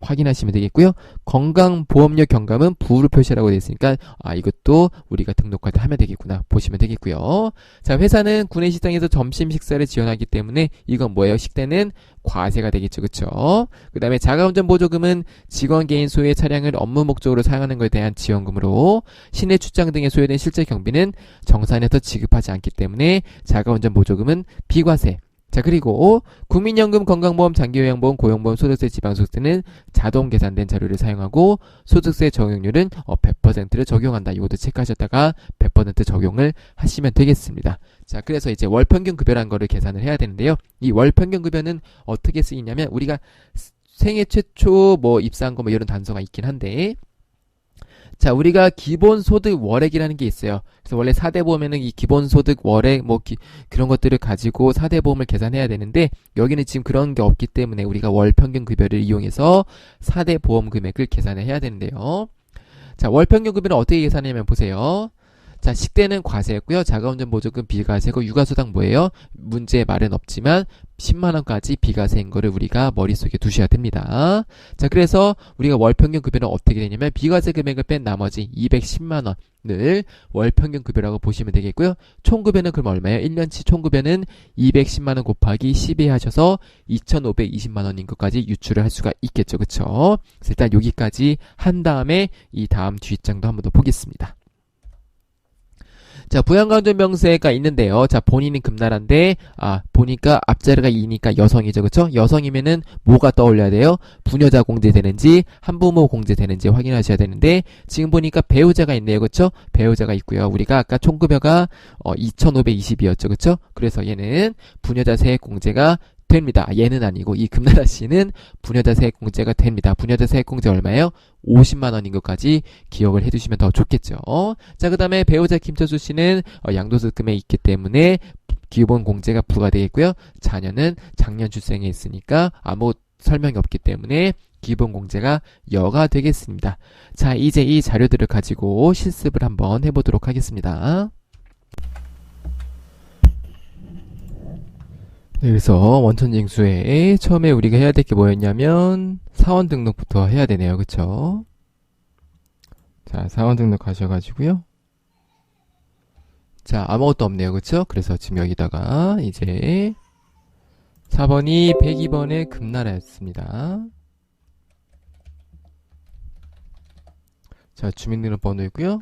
확인하시면 되겠고요. 건강보험료 경감은 부로 표시라고 되어 있으니까 이것도 우리가 등록할 때 하면 되겠구나 보시면 되겠고요. 자, 회사는 구내식당에서 점심 식사를 지원하기 때문에 이건 뭐예요? 식대는 과세가 되겠죠. 그쵸? 그 다음에 자가운전 보조금은 직원 개인 소유의 차량을 업무 목적으로 사용하는 것에 대한 지원금으로 시내 출장 등에 소요된 실제 경비는 정산해서 지급하지 않기 때문에 자가운전 보조금은 비과세. 자, 그리고 국민연금, 건강보험, 장기요양보험, 고용보험, 소득세, 지방소득세는 자동 계산된 자료를 사용하고 소득세 적용률은 100%를 적용한다. 이것도 체크하셨다가 100% 적용을 하시면 되겠습니다. 자, 그래서 이제 월평균 급여라는 거를 계산을 해야 되는데요. 이 월평균 급여는 어떻게 쓰이냐면 우리가 생애 최초 뭐 입사한 거 뭐 이런 단서가 있긴 한데 자, 우리가 기본소득 월액이라는 게 있어요. 그래서 원래 4대 보험에는 이 기본소득 월액 그런 것들을 가지고 4대 보험을 계산해야 되는데 여기는 지금 그런 게 없기 때문에 우리가 월 평균 급여를 이용해서 4대 보험 금액을 계산을 해야 되는데요. 자, 월 평균 급여는 어떻게 계산하냐면 보세요. 자, 식대는 과세였고요. 자가운전 보조금 비과세고 육아수당 뭐예요? 문제의 말은 없지만 10만원까지 비과세인 거를 우리가 머릿속에 두셔야 됩니다. 자, 그래서 우리가 월평균 급여는 어떻게 되냐면 비과세 금액을 뺀 나머지 210만원을 월평균 급여라고 보시면 되겠고요. 총급여는 그럼 얼마예요? 1년치 총급여는 210만원 곱하기 12 하셔서 2,520만원인 것까지 유출을 할 수가 있겠죠. 그쵸? 그래서 일단 여기까지 한 다음에 이 다음 뒷장도 한번 더 보겠습니다. 자, 부양가운전 명세가 있는데요. 자, 본인은 금나라인데, 보니까 앞자리가 2니까 여성이죠. 그쵸? 여성이면은 뭐가 떠올려야 돼요? 부녀자 공제되는지, 한부모 공제되는지 확인하셔야 되는데, 지금 보니까 배우자가 있네요. 그쵸? 배우자가 있고요. 우리가 아까 총급여가 2,520이었죠. 그쵸? 그래서 얘는 부녀자 세액 공제가 됩니다. 얘는 아니고 이 금나라 씨는 부녀자 세액 공제가 됩니다. 부녀자 세액 공제 얼마예요? 50만원인 것까지 기억을 해두시면 더 좋겠죠. 자, 그 다음에 배우자 김철수 씨는 양도세금에 있기 때문에 기본 공제가 부과되겠고요. 자녀는 작년 출생에 있으니까 아무 설명이 없기 때문에 기본 공제가 여가 되겠습니다. 자, 이제 이 자료들을 가지고 실습을 한번 해보도록 하겠습니다. 네, 그래서 원천징수에 처음에 우리가 해야 될 게 뭐였냐면 사원 등록부터 해야 되네요. 그쵸? 자, 사원 등록 하셔가지고요. 자, 아무것도 없네요. 그쵸? 그래서 지금 여기다가 이제 4번이 102번의 금나라였습니다. 자, 주민등록번호 있고요.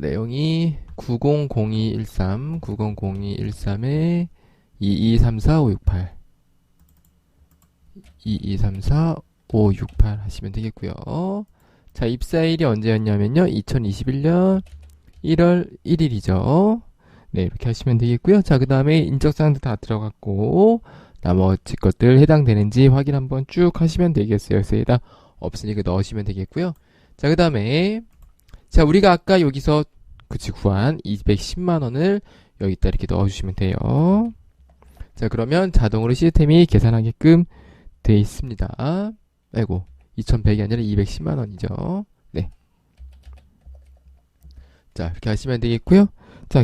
내용이 900213, 900213에 2234-568 2234-568 하시면 되겠고요. 자, 입사일이 언제였냐면요. 2021년 1월 1일이죠. 네, 이렇게 하시면 되겠고요. 자, 그 다음에 인적사항도 다 들어갔고, 나머지 것들 해당되는지 확인 한번 쭉 하시면 되겠어요. 그래서 여기다 없으니까 넣으시면 되겠고요. 자, 그 다음에, 자, 우리가 아까 여기서, 구한 210만원을 여기다 이렇게 넣어주시면 돼요. 자, 그러면 자동으로 시스템이 계산하게끔 돼 있습니다. 아이고, 2100이 아니라 210만원이죠. 네. 자, 이렇게 하시면 되겠고요. 자,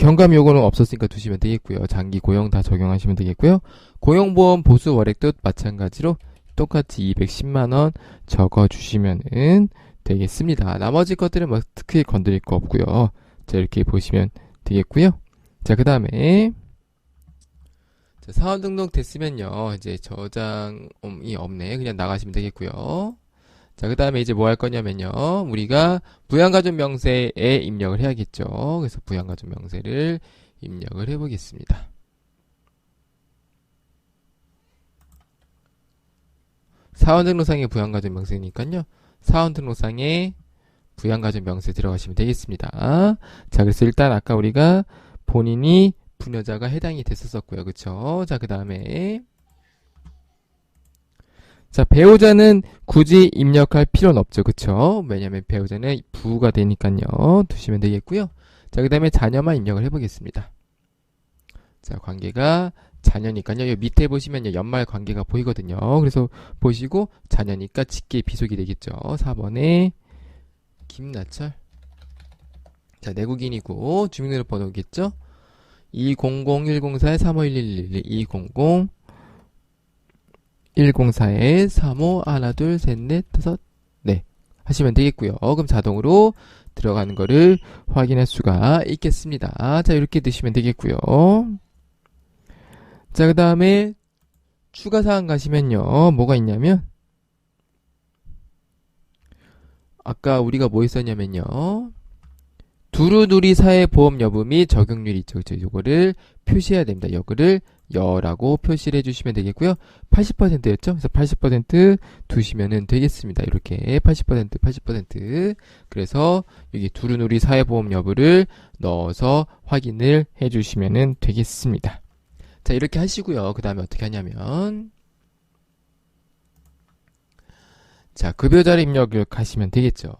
경감 요거는 없었으니까 두시면 되겠고요. 장기 고용 다 적용하시면 되겠고요. 고용보험 보수 월액도 마찬가지로 똑같이 210만원 적어주시면은 되겠습니다. 나머지 것들은 뭐 특히 건드릴 거 없고요. 자, 이렇게 보시면 되겠고요. 자, 그 다음에 사원 등록 됐으면요. 이제 저장이 없네. 그냥 나가시면 되겠고요. 자, 그 다음에 이제 뭐 할 거냐면요. 우리가 부양가족 명세에 입력을 해야겠죠. 그래서 부양가족 명세를 입력을 해보겠습니다. 사원 등록상의 부양가족 명세니까요. 사원 등록상에 부양가족 명세 들어가시면 되겠습니다. 자, 그래서 일단 아까 우리가 본인이 부녀자가 해당이 됐었고요. 그쵸? 자, 그 다음에 자, 배우자는 굳이 입력할 필요는 없죠. 그쵸? 왜냐면 배우자는 부가 되니까요. 두시면 되겠고요. 자, 그 다음에 자녀만 입력을 해보겠습니다. 자, 관계가 자녀니까요. 여기 밑에 보시면요. 연말 관계가 보이거든요. 그래서 보시고 자녀니까 직계 비속이 되겠죠. 4번에 김나철. 자, 내국인이고 주민등록번호겠죠. 200-104-3511 200 104에 35 하나 둘 셋 넷 다섯 네 하시면 되겠고요. 그럼 자동으로 들어가는 거를 확인할 수가 있겠습니다. 자, 이렇게 넣으시면 되겠고요. 자, 그 다음에 추가 사항 가시면요. 뭐가 있냐면 아까 우리가 뭐 했었냐면요. 두루두리 사회보험 여부 및 적용률이 있죠. 그렇죠? 요거를 표시해야 됩니다. 요거를 여라고 표시를 해주시면 되겠고요. 80%였죠? 그래서 80% 두시면 되겠습니다. 이렇게 80%. 그래서 여기 두루누리 사회보험 여부를 넣어서 확인을 해주시면 되겠습니다. 자, 이렇게 하시고요. 그 다음에 어떻게 하냐면 자, 급여자료 입력을 하시면 되겠죠.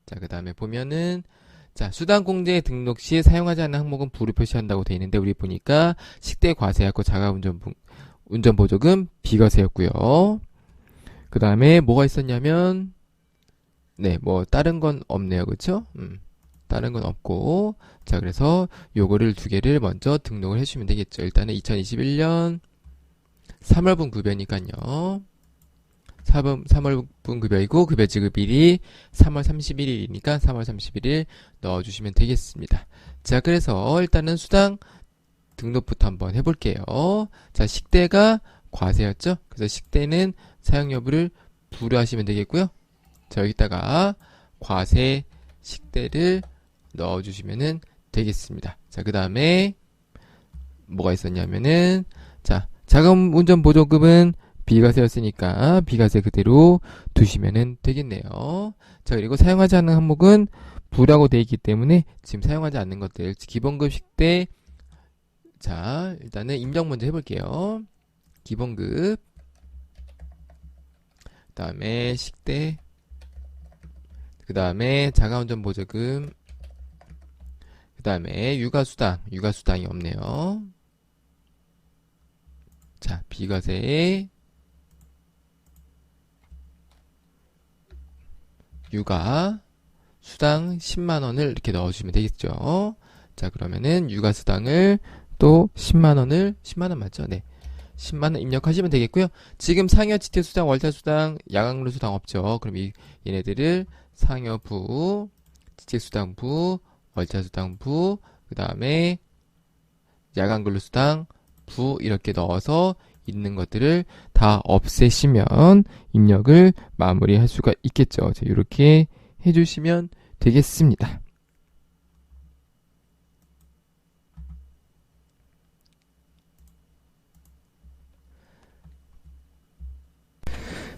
자, 그 다음에 보면은 자, 수당공제 등록 시 사용하지 않는 항목은 부를 표시한다고 되어 있는데 우리 보니까 식대 과세하고 운전보조금 비과세였고요. 그 다음에 뭐가 있었냐면 네, 뭐 다른 건 없네요. 그쵸? 다른 건 없고 자, 그래서 요거를 두 개를 먼저 등록을 해주시면 되겠죠. 일단은 2021년 3월분 급여니까요. 3월분 급여이고 급여 지급일이 3월 31일이니까 3월 31일 넣어주시면 되겠습니다. 자, 그래서 일단은 수당 등록부터 한번 해볼게요. 자, 식대가 과세였죠? 그래서 식대는 사용 여부를 부여하시면 되겠고요. 자, 여기다가 과세 식대를 넣어주시면 되겠습니다. 자, 그 다음에 뭐가 있었냐면은 자, 자가운전보조금은 비과세였으니까 비과세 그대로 두시면 되겠네요. 자, 그리고 사용하지 않는 항목은 부라고 되어 있기 때문에 지금 사용하지 않는 것들 기본급 식대 자, 일단은 입력 먼저 해볼게요. 기본급 그 다음에 식대 그 다음에 자가운전보조금 그 다음에 육아수당이 없네요. 자, 비과세 육아 수당 10만원을 이렇게 넣어주시면 되겠죠. 자, 그러면은 육아 수당을 또 10만원을 10만원 맞죠? 네. 10만원 입력하시면 되겠고요. 지금 상여 지태수당, 월차수당, 야간근로수당 없죠. 그럼 얘네들을 상여부, 지태수당부, 월차수당부, 그 다음에 야간근로수당 부 이렇게 넣어서 있는 것들을 다 없애시면 입력을 마무리할 수가 있겠죠. 이렇게 해주시면 되겠습니다.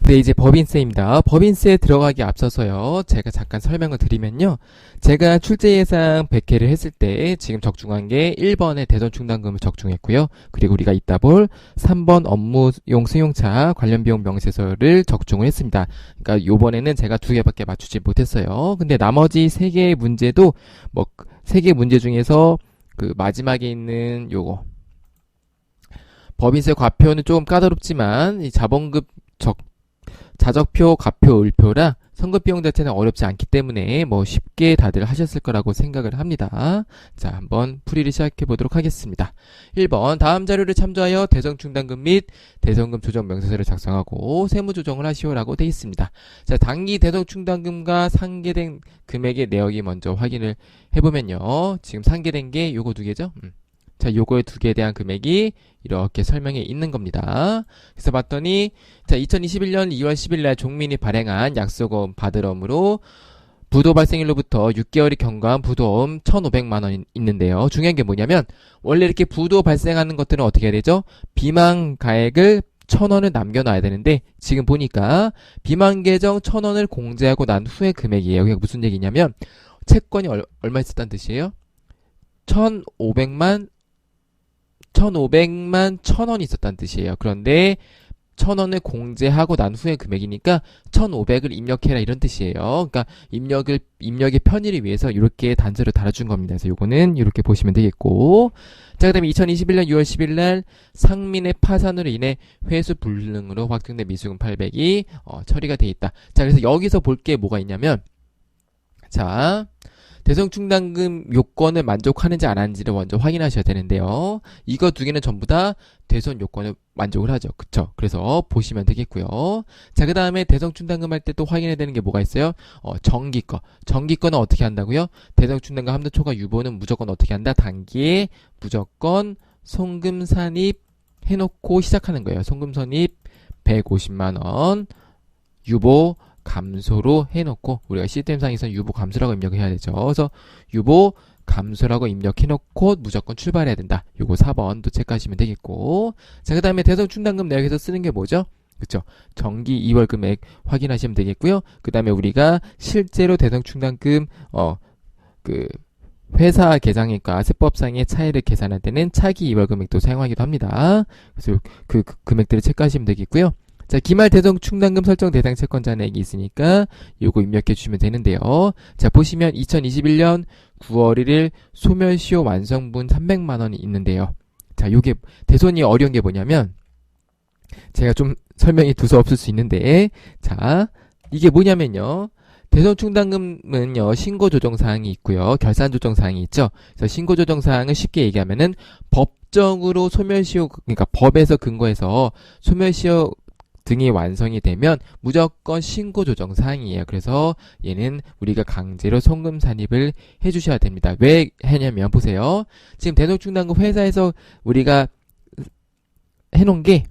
네, 이제 법인세입니다. 법인세에 들어가기 앞서서요, 제가 잠깐 설명을 드리면요, 제가 출제 예상 100회를 했을 때 지금 적중한 게 1번의 대선 충당금을 적중했고요. 그리고 우리가 이따 볼 3번 업무용 승용차 관련 비용 명세서를 적중을 했습니다. 그러니까 요번에는 제가 2개밖에 맞추지 못했어요. 근데 나머지 3개의 문제도 뭐 3개 문제 중에서 그 마지막에 있는 요거 법인세 과표는 조금 까다롭지만 이 자본급 자적표, 과표, 을표라 선급 비용 자체는 어렵지 않기 때문에 뭐 쉽게 다들 하셨을 거라고 생각을 합니다. 자, 한번 풀이를 시작해 보도록 하겠습니다. 1번 다음 자료를 참조하여 대성 충당금 및 대성금 조정 명세서를 작성하고 세무 조정을 하시오라고 되어 있습니다. 자, 당기 대성 충당금과 상계된 금액의 내역이 먼저 확인을 해보면요. 지금 상계된 게 요거 2개죠? 자, 요거의 2개에 대한 금액이 이렇게 설명에 있는 겁니다. 그래서 봤더니, 자, 2021년 2월 10일 날 종민이 발행한 약속금 받으러으로 부도 발생일로부터 6개월이 경과한 부도금 1,500만원 있는데요. 중요한 게 뭐냐면, 원래 이렇게 부도 발생하는 것들은 어떻게 해야 되죠? 비만 가액을 1,000원을 남겨놔야 되는데, 지금 보니까 비만 계정 1,000원을 공제하고 난 후의 금액이에요. 그게 무슨 얘기냐면, 채권이 얼마 있었다는 뜻이에요? 1,500만 1,000원이 있었다는 뜻이에요. 그런데 1,000원을 공제하고 난 후의 금액이니까 1,500을 입력해라 이런 뜻이에요. 그러니까 입력의 편의를 위해서 이렇게 단서를 달아준 겁니다. 그래서 요거는 이렇게 보시면 되겠고, 자, 그 다음에 2021년 6월 10일 날 상민의 파산으로 인해 회수 불능으로 확정된 미수금 800이 처리가 돼 있다. 자, 그래서 여기서 볼 게 뭐가 있냐면, 자, 대성 충당금 요건을 만족하는지 안 하는지를 먼저 확인하셔야 되는데요. 이거 2개는 전부 다 대선 요건을 만족을 하죠. 그쵸? 그래서 보시면 되겠고요. 자, 그 다음에 대성 충당금 할 때 또 확인해야 되는 게 뭐가 있어요? 정기거. 정기거는 어떻게 한다고요? 대성 충당금 함도 초과 유보는 무조건 어떻게 한다? 단기에 무조건 송금 산입 해놓고 시작하는 거예요. 송금 산입 150만원, 유보 감소로 해놓고, 우리가 시스템상에서는 유보 감소라고 입력을 해야 되죠. 그래서 유보 감소라고 입력해놓고 무조건 출발해야 된다. 요거 4번도 체크하시면 되겠고, 자, 그 다음에 대성 충당금 내역에서 쓰는 게 뭐죠? 그쵸? 정기 2월 금액 확인하시면 되겠고요. 그 다음에 우리가 실제로 대성 충당금 회사 계장액과 세법상의 차이를 계산할 때는 차기 2월 금액도 사용하기도 합니다. 그래서 그 금액들을 체크하시면 되겠고요. 자, 기말 대성 충당금 설정 대상 채권자액이 있으니까 요거 입력해 주시면 되는데요. 자, 보시면 2021년 9월 1일 소멸시효 완성분 300만원이 있는데요. 자, 요게 대손이 어려운 게 뭐냐면, 제가 좀 설명이 두서없을 수 있는데, 자, 이게 뭐냐면요. 대선 충당금은요, 신고조정사항이 있고요. 결산조정사항이 있죠. 그래서 신고조정사항을 쉽게 얘기하면은 법적으로 소멸시효, 그러니까 법에서 근거해서 소멸시효 등이 완성이 되면 무조건 신고조정 사항이에요. 그래서 얘는 우리가 강제로 송금 산입을 해주셔야 됩니다. 왜 하냐면 보세요. 지금 대성충당금 회사에서 우리가 해놓은 게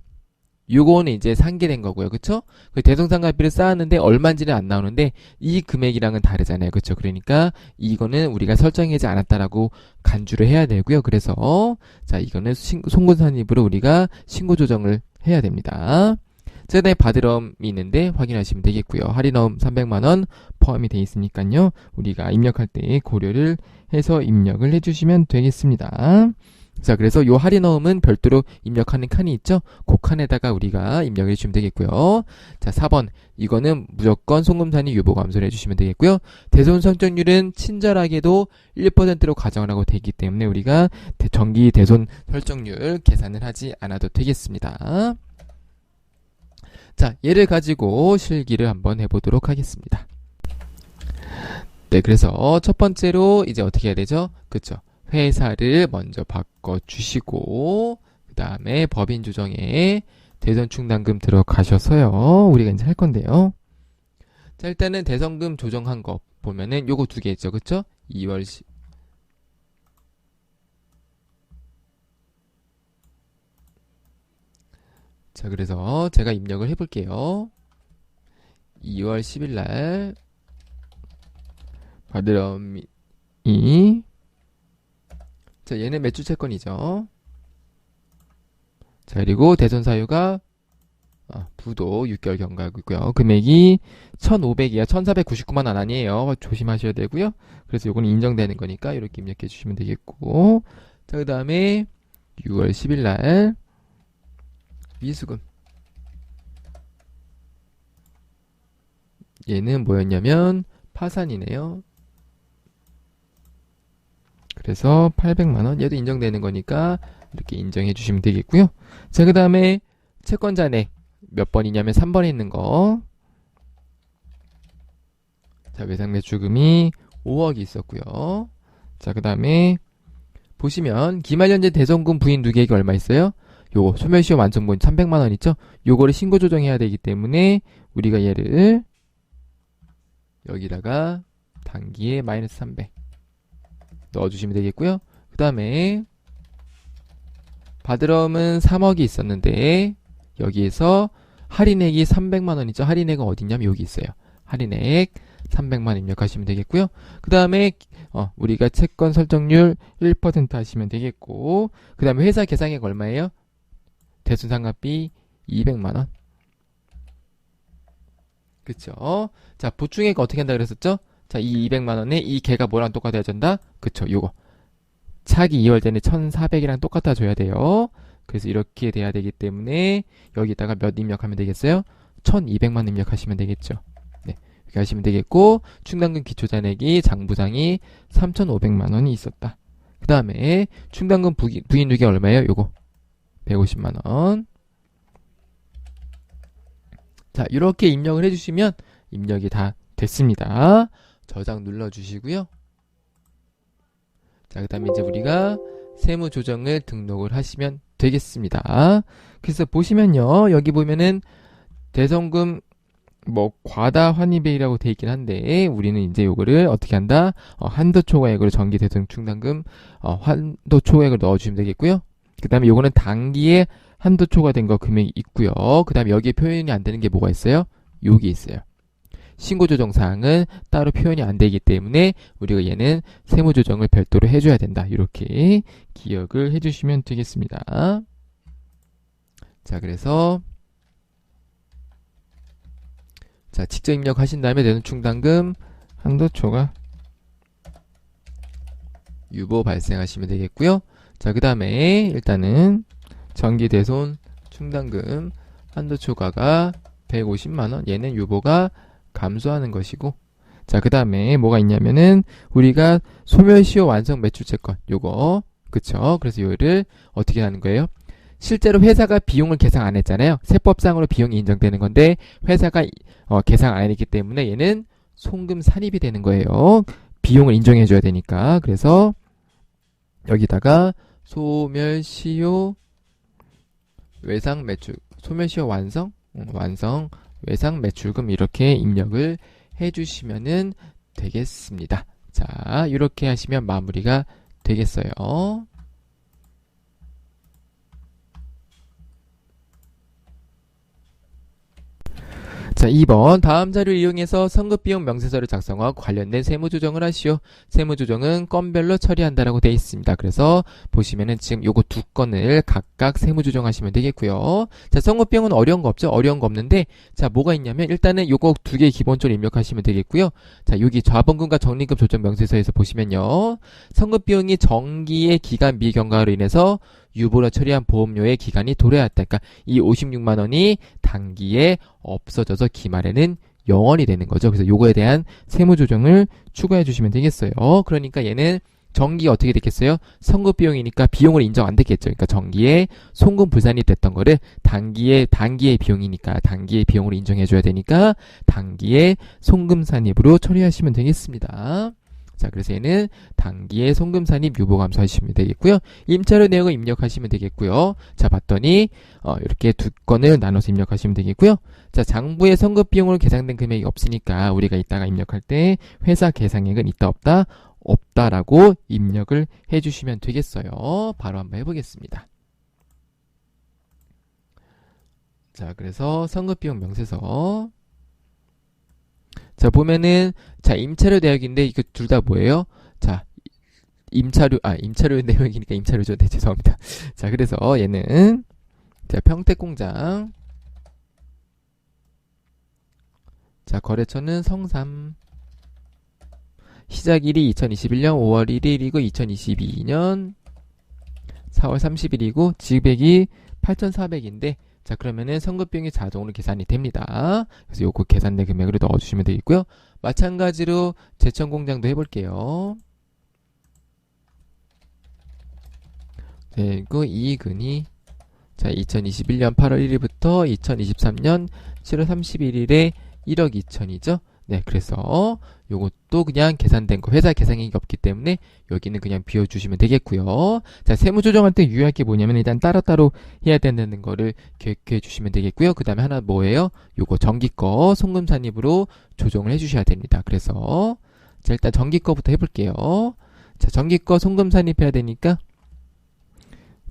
요거는 이제 상계된 거고요. 그쵸? 그 대성상각비를 쌓았는데 얼마인지는 안 나오는데 이 금액이랑은 다르잖아요. 그쵸? 그러니까 이거는 우리가 설정하지 않았다라고 간주를 해야 되고요. 그래서 자, 이거는 송금 산입으로 우리가 신고조정을 해야 됩니다. 자, 그다음에 받으럼이 있는데 확인하시면 되겠고요. 할인어음 300만원 포함이 되어 있으니까요. 우리가 입력할 때 고려를 해서 입력을 해주시면 되겠습니다. 자, 그래서 요 할인어음은 별도로 입력하는 칸이 있죠? 그 칸에다가 우리가 입력을 해주시면 되겠고요. 자, 4번. 이거는 무조건 송금산입 유보 감소를 해주시면 되겠고요. 대손 설정률은 친절하게도 1%로 가정을 하고 되기 때문에 우리가 정기 대손 설정률 계산을 하지 않아도 되겠습니다. 자, 얘를 가지고 실기를 한번 해보도록 하겠습니다. 네, 그래서 첫 번째로 이제 어떻게 해야 되죠? 그쵸? 회사를 먼저 바꿔주시고, 그 다음에 법인 조정에 대선 충당금 들어가셔서요. 우리가 이제 할 건데요. 자, 일단은 대선금 조정한 거 보면은 요거 2개 있죠. 그쵸? 2월 자, 그래서 제가 입력을 해볼게요. 2월 10일 날 받으럼이 자, 얘는 매출 채권이죠. 자, 그리고 대손 사유가 부도 6개월 경과하고 있고요. 금액이 1,500이야. 1,499만 원 아니에요. 조심하셔야 되고요. 그래서 요거는 인정되는 거니까 이렇게 입력해 주시면 되겠고. 자, 그 다음에 6월 10일 날 미수금. 얘는 뭐였냐면 파산이네요. 그래서 800만 원. 얘도 인정되는 거니까 이렇게 인정해 주시면 되겠고요. 자, 그 다음에 채권자네 몇 번이냐면 3번에 있는 거. 자, 외상매출금이 5억이 있었고요. 자, 그 다음에 보시면 기말연재 대성금 부인 누계액이 얼마 있어요? 요거 소멸시효 완성분 300만 원 있죠? 요거를 신고 조정해야 되기 때문에 우리가 얘를 여기다가 단기에 마이너스 300 넣어주시면 되겠고요. 그 다음에 받으러움은 3억이 있었는데 여기에서 할인액이 300만 원 있죠? 할인액은 어디냐면 여기 있어요. 할인액 300만 원 입력하시면 되겠고요. 그 다음에 우리가 채권 설정률 1% 하시면 되겠고, 그 다음에 회사 계상액 얼마예요? 대순상각비 200만 원. 그쵸? 자, 보충액 어떻게 한다 그랬었죠? 자, 이 200만 원에 이 개가 뭐랑 똑같아야 된다? 그쵸? 요거 차기 2월 전에 1,400이랑 똑같아 줘야 돼요. 그래서 이렇게 돼야 되기 때문에 여기다가 몇 입력하면 되겠어요? 1,200만 입력하시면 되겠죠. 네, 이렇게 하시면 되겠고, 충당금 기초잔액이 장부상이 3,500만 원이 있었다. 그 다음에 충당금 부인 누계 얼마예요? 요거 150만 원. 자, 이렇게 입력을 해주시면 입력이 다 됐습니다. 저장 눌러주시고요. 자, 그 다음에 이제 우리가 세무조정을 등록을 하시면 되겠습니다. 그래서 보시면요, 여기 보면은 대성금 뭐 과다 환입액이라고 돼 있긴 한데 우리는 이제 요거를 어떻게 한다? 한도 초과액으로 정기 대성 충당금 한도 초과액을 넣어주시면 되겠고요. 그 다음에 요거는 단기에 한도 초과된 거 금액이 있고요. 그 다음에 여기에 표현이 안 되는 게 뭐가 있어요? 여기 있어요. 신고조정사항은 따로 표현이 안 되기 때문에 우리가 얘는 세무조정을 별도로 해줘야 된다. 이렇게 기억을 해주시면 되겠습니다. 자, 그래서 자, 직접 입력하신 다음에 내는 충당금 한도 초과 유보 발생하시면 되겠고요. 자, 그 다음에 일단은 정기대손 충당금 한도 초과가 150만원, 얘는 유보가 감소하는 것이고, 자, 그 다음에 뭐가 있냐면은 우리가 소멸시효 완성 매출채권 요거, 그쵸? 그래서 요를 어떻게 하는 거예요? 실제로 회사가 비용을 계상 안 했잖아요. 세법상으로 비용이 인정되는 건데 회사가 계상 안 했기 때문에 얘는 송금 산입이 되는 거예요. 비용을 인정해 줘야 되니까. 그래서 여기다가 소멸시효 외상 매출, 소멸시효 완성 외상 매출금 이렇게 입력을 해주시면은 되겠습니다. 자, 이렇게 하시면 마무리가 되겠어요. 자, 2번 다음 자료를 이용해서 성급비용 명세서를 작성하고 관련된 세무조정을 하시오. 세무조정은 건별로 처리한다라고 되어 있습니다. 그래서 보시면은 지금 요거 두 건을 각각 세무조정하시면 되겠고요. 자, 성급비용은 어려운 거 없죠? 어려운 거 없는데, 자, 뭐가 있냐면 일단은 요거 두 개 기본적으로 입력하시면 되겠고요. 자, 여기 자본금과 적립금 조정 명세서에서 보시면요, 성급비용이 정기의 기간 미경과로 인해서 유보로 처리한 보험료의 기간이 도래했다. 그러니까 이 56만 원이 단기에 없어져서 기말에는 0원이 되는 거죠. 그래서 요거에 대한 세무조정을 추가해 주시면 되겠어요. 그러니까 얘는 정기 어떻게 됐겠어요? 성급비용이니까 비용을 인정 안 됐겠죠. 그러니까 정기에 송금 불산이 됐던 거를 단기의 비용이니까 단기의 비용으로 인정해 줘야 되니까 단기에 송금 산입으로 처리하시면 되겠습니다. 자, 그래서 얘는 단기에 송금 산입 유보 감소하시면 되겠고요. 임차료 내역을 입력하시면 되겠고요. 자, 봤더니 이렇게 두 건을 나눠서 입력하시면 되겠고요. 자, 장부에 성급 비용으로 계상된 금액이 없으니까 우리가 이따가 입력할 때 회사 계상액은 있다 없다? 없다라고 입력을 해주시면 되겠어요. 바로 한번 해보겠습니다. 자, 그래서 성급 비용 명세서. 자, 보면은, 자, 임차료 내역인데, 이거 둘 다 뭐예요? 자, 임차료 내역이니까 임차료죠. 네, 죄송합니다. 자, 그래서 얘는, 자, 평택공장. 자, 거래처는 성삼. 시작일이 2021년 5월 1일이고 2022년 4월 30일이고 지급액이 8,400인데 자, 그러면은 선급비용이 자동으로 계산이 됩니다. 그래서 요거 계산된 금액으로 넣어주시면 되겠고요. 마찬가지로 제천공장도 해볼게요. 그리고 이익은이 자, 2021년 8월 1일부터 2023년 7월 31일에 1억 2천이죠. 네, 그래서 요것도 그냥 계산된 거, 회사 계산액이 없기 때문에 여기는 그냥 비워주시면 되겠고요. 자, 세무 조정할 때 유의할 게 뭐냐면 일단 따로따로 해야 된다는 거를 기억해 주시면 되겠고요. 그 다음에 하나 뭐예요? 요거 정기 거 송금산입으로 조정을 해 주셔야 됩니다. 그래서 자, 일단 정기 거부터 해볼게요. 자, 정기 거 송금산입해야 되니까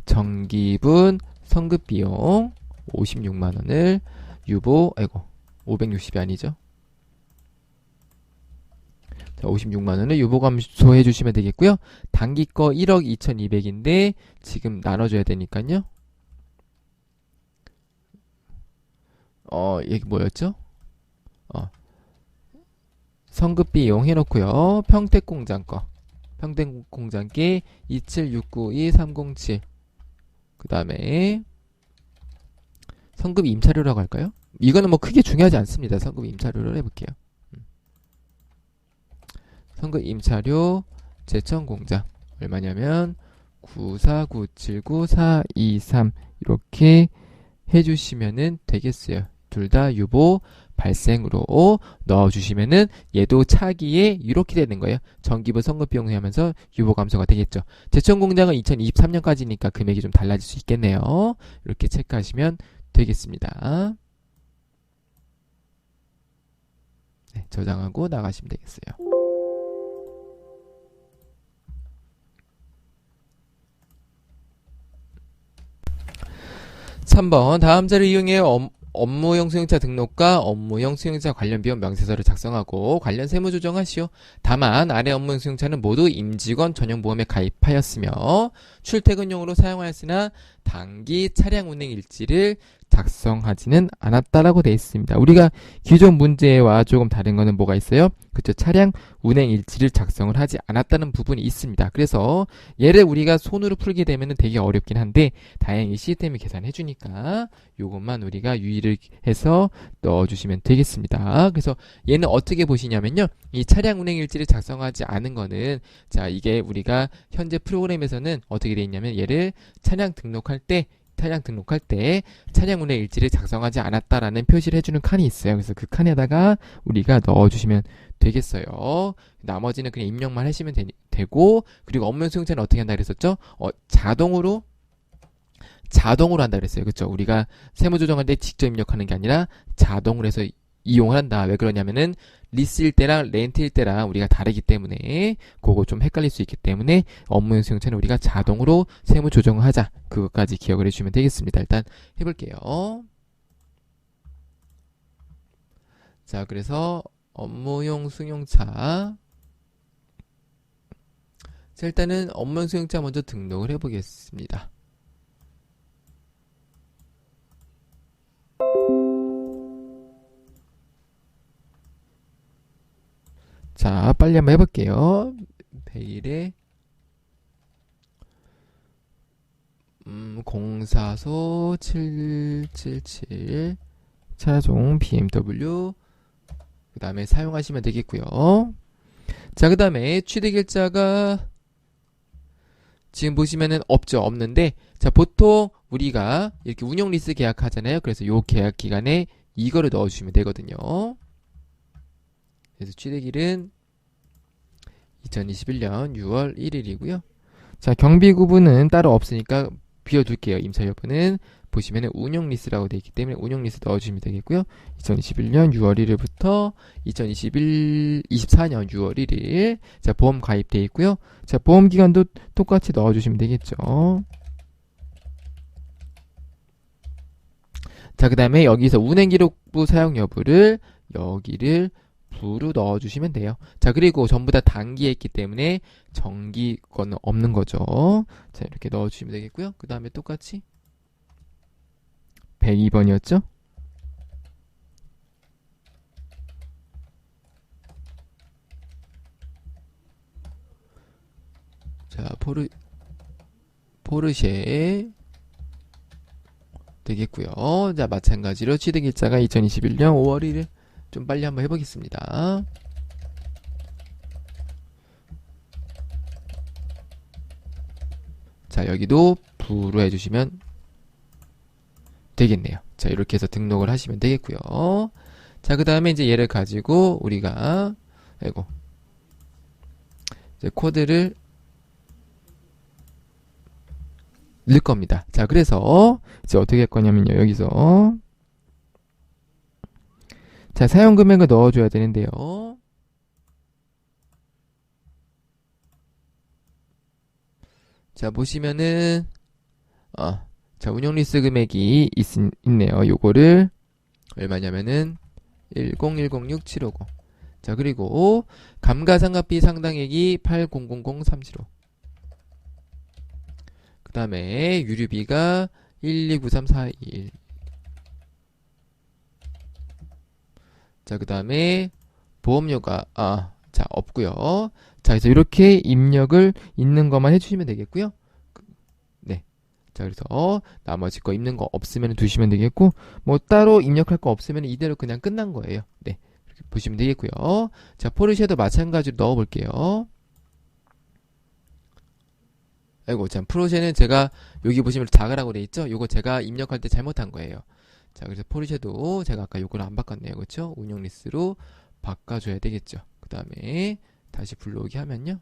정기분 성급비용 56만원을 유보, 아이고 560이 아니죠. 자, 56만원을 유보감소해 주시면 되겠고요. 단기 거 1억 2200인데 지금 나눠줘야 되니까요. 이게 뭐였죠? 성급비용 해놓고요. 평택공장 거. 평택공장께 27692-307. 그 다음에 성급 임차료라고 할까요? 이거는 뭐 크게 중요하지 않습니다. 성급 임차료를 해볼게요. 성급 임차료 제천공장 얼마냐면 94979-423 이렇게 해주시면은 되겠어요. 둘 다 유보 발생으로 넣어주시면은 얘도 차기에 이렇게 되는 거예요. 정기분 성급비용 하면서 유보 감소가 되겠죠. 제천공장은 2023년까지니까 금액이 좀 달라질 수 있겠네요. 이렇게 체크하시면 되겠습니다. 네, 저장하고 나가시면 되겠어요. (3번) 다음 자를 이용해 업무용 수용차 등록과 업무용 수용차 관련 비용 명세서를 작성하고 관련 세무 조정하시오. 다만 아래 업무용 수용차는 모두 임직원 전용보험에 가입하였으며 출퇴근용으로 사용하였으나 단기 차량 운행 일지를 작성하지는 않았다라고 되어 있습니다. 우리가 기존 문제와 조금 다른 거는 뭐가 있어요? 그쵸, 차량 운행 일지를 작성을 하지 않았다는 부분이 있습니다. 그래서 얘를 우리가 손으로 풀게 되면 되게 어렵긴 한데 다행히 시스템이 계산해 주니까 요것만 우리가 유의를 해서 넣어주시면 되겠습니다. 그래서 얘는 어떻게 보시냐면요, 이 차량 운행 일지를 작성하지 않은 거는 자, 이게 우리가 현재 프로그램에서는 어떻게 되어 있냐면 얘를 차량 등록할 때 차량 운행 일지를 작성하지 않았다라는 표시를 해주는 칸이 있어요. 그래서 그 칸에다가 우리가 넣어주시면 되겠어요. 나머지는 그냥 입력만 하시면 되고, 그리고 업무 수용차는 어떻게 한다 그랬었죠? 자동으로 한다 그랬어요. 그쵸? 우리가 세무 조정할 때 직접 입력하는 게 아니라 자동으로 해서 이용을 한다. 왜 그러냐면은 리스일 때랑 렌트일 때랑 우리가 다르기 때문에 그거 좀 헷갈릴 수 있기 때문에 업무용 수용차는 우리가 자동으로 세무 조정을 하자. 그것까지 기억을 해주시면 되겠습니다. 일단 해볼게요. 자, 그래서 업무용 승용차. 자, 일단은 업무용 승용차 먼저 등록을 해보겠습니다. 자, 빨리 한번 해볼게요. 100일에 공사소 777 차종 BMW 그 다음에 사용하시면 되겠고요. 자, 그 다음에 취득일자가 지금 보시면은 없는데, 자, 보통 우리가 이렇게 운용 리스 계약하잖아요. 그래서 요 계약 기간에 이거를 넣어주시면 되거든요. 그래서 취득일은 2021년 6월 1일이고요. 자, 경비 구분은 따로 없으니까 비워둘게요. 임차 여부는 보시면은 운용 리스라고 되어 있기 때문에 운용 리스 넣어주시면 되겠고요. 2021년 6월 1일부터 2024년 6월 1일. 자, 보험 가입되어 있고요. 자, 보험 기간도 똑같이 넣어주시면 되겠죠. 자, 그 다음에 여기서 운행기록부 사용 여부를 여기를 부로 넣어주시면 돼요. 자, 그리고 전부 다 단기에 있기 때문에 정기 거는 없는 거죠. 자, 이렇게 넣어주시면 되겠고요. 그 다음에 똑같이 102번이었죠? 포르쉐 되겠고요. 자, 마찬가지로 취득일자가 2021년 5월 1일 좀 빨리 한번 해보겠습니다. 자, 여기도 부로 해주시면 되겠네요. 자, 이렇게 해서 등록을 하시면 되겠고요. 자, 그 다음에 이제 얘를 가지고 우리가 이제 코드를 넣을 겁니다. 자, 그래서 이제 어떻게 할 거냐면요. 여기서 자, 사용 금액을 넣어줘야 되는데요. 자, 보시면은 자, 운용 리스 금액이 있네요. 요거를 얼마냐면은 10106,750. 자, 그리고 감가상각비 상당액이 80,00375. 그 다음에 유류비가 1293421. 자, 그 다음에 보험료가 자, 없고요. 자, 그래서 이렇게 입력을 있는 것만 해주시면 되겠고요. 네. 자, 그래서 나머지 거 입는 거 없으면 두시면 되겠고, 뭐 따로 입력할 거 없으면 이대로 그냥 끝난 거예요. 네. 이렇게 보시면 되겠고요. 자, 포르쉐도 마찬가지로 넣어 볼게요. 아이고, 참, 포르쉐는 제가 여기 보시면 작으라고 돼 있죠? 요거 제가 입력할 때 잘못한 거예요. 자, 그래서 포르쉐도 제가 아까 요거를 안 바꿨네요. 그렇죠? 운용 리스로 바꿔줘야 되겠죠. 그 다음에 다시 불러오기 하면요.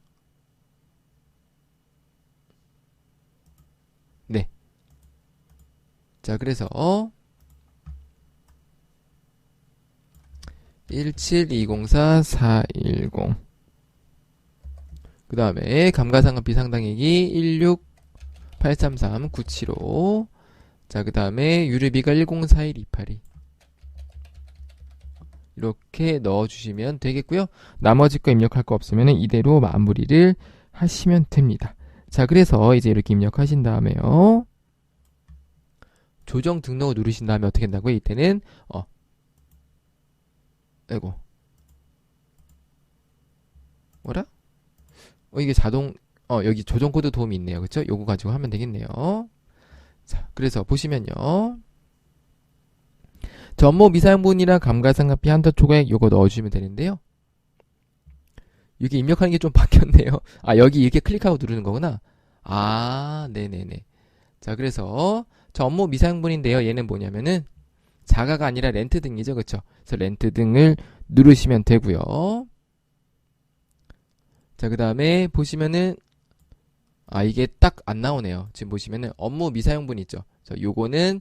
네. 자, 그래서 17204,410. 그 다음에 감가상각비 상당액이 16833,975. 자, 그 다음에 유류비가 1041,282. 이렇게 넣어주시면 되겠고요. 나머지 거 입력할 거 없으면 이대로 마무리를 하시면 됩니다. 자, 그래서 이제 이렇게 입력하신 다음에요. 조정 등록을 누르신 다음에 어떻게 된다고요? 이때는 아이고, 뭐라? 이게 자동 여기 조정 코드 도움이 있네요. 그쵸? 요거 가지고 하면 되겠네요. 자, 그래서 보시면요. 전모 미사용분이랑 감가상각비 한도 초과액 요거 넣어주시면 되는데요. 이게 입력하는 게 좀 바뀌었네요. 여기 이렇게 클릭하고 누르는 거구나. 네네네. 자, 그래서 전모 미사용분인데요. 얘는 뭐냐면은 자가가 아니라 렌트 등이죠. 그쵸? 그래서 렌트 등을 누르시면 되고요. 자, 그 다음에 보시면은 이게 딱 안 나오네요. 지금 보시면은 업무 미사용분 있죠. 요거는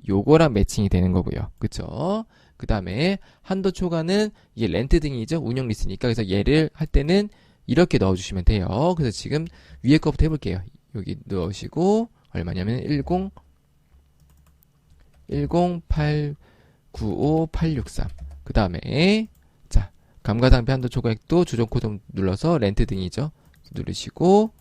요거랑 매칭이 되는 거고요. 그쵸? 그 다음에 한도 초과는 이게 렌트 등이죠. 운영 리스니까. 그래서 얘를 할 때는 이렇게 넣어주시면 돼요. 그래서 지금 위에 거부터 해볼게요. 여기 넣으시고 얼마냐면 10895,863. 그 다음에 자, 감가상비 한도 초과액도 조정 코드 눌러서 렌트 등이죠. 누르시고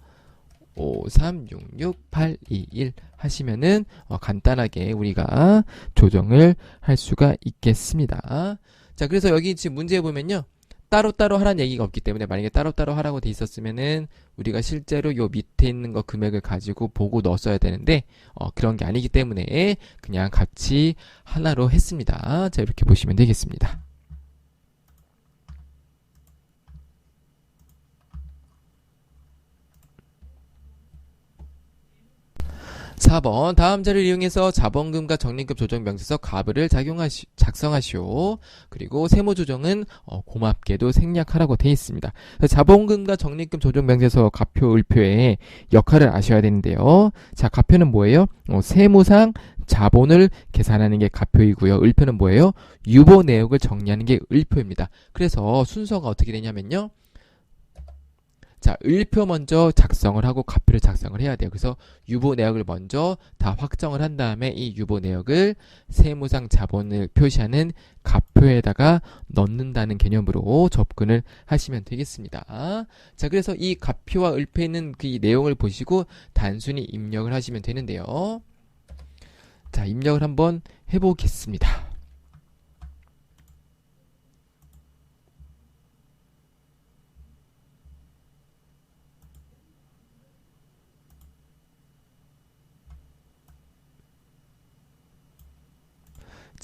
5366821 하시면은 간단하게 우리가 조정을 할 수가 있겠습니다. 자, 그래서 여기 지금 문제에 보면요. 따로따로 하라는 얘기가 없기 때문에 만약에 따로따로 하라고 돼 있었으면은 우리가 실제로 요 밑에 있는 거 금액을 가지고 보고 넣었어야 되는데 그런 게 아니기 때문에 그냥 같이 하나로 했습니다. 자, 이렇게 보시면 되겠습니다. 4번 다음 자료를 이용해서 자본금과 적립금 조정 명세서 가부를 작성하시오. 그리고 세무조정은 고맙게도 생략하라고 되어 있습니다. 자본금과 적립금 조정 명세서 가표 을표의 역할을 아셔야 되는데요. 자, 가표는 뭐예요? 세무상 자본을 계산하는 게 가표이고요. 을표는 뭐예요? 유보 내역을 정리하는 게 을표입니다. 그래서 순서가 어떻게 되냐면요. 자, 을표 먼저 작성을 하고 가표를 작성을 해야 돼요. 그래서 유보 내역을 먼저 다 확정을 한 다음에 이 유보 내역을 세무상 자본을 표시하는 가표에다가 넣는다는 개념으로 접근을 하시면 되겠습니다. 자, 그래서 이 가표와 을표에 있는 그 내용을 보시고 단순히 입력을 하시면 되는데요. 자, 입력을 한번 해보겠습니다.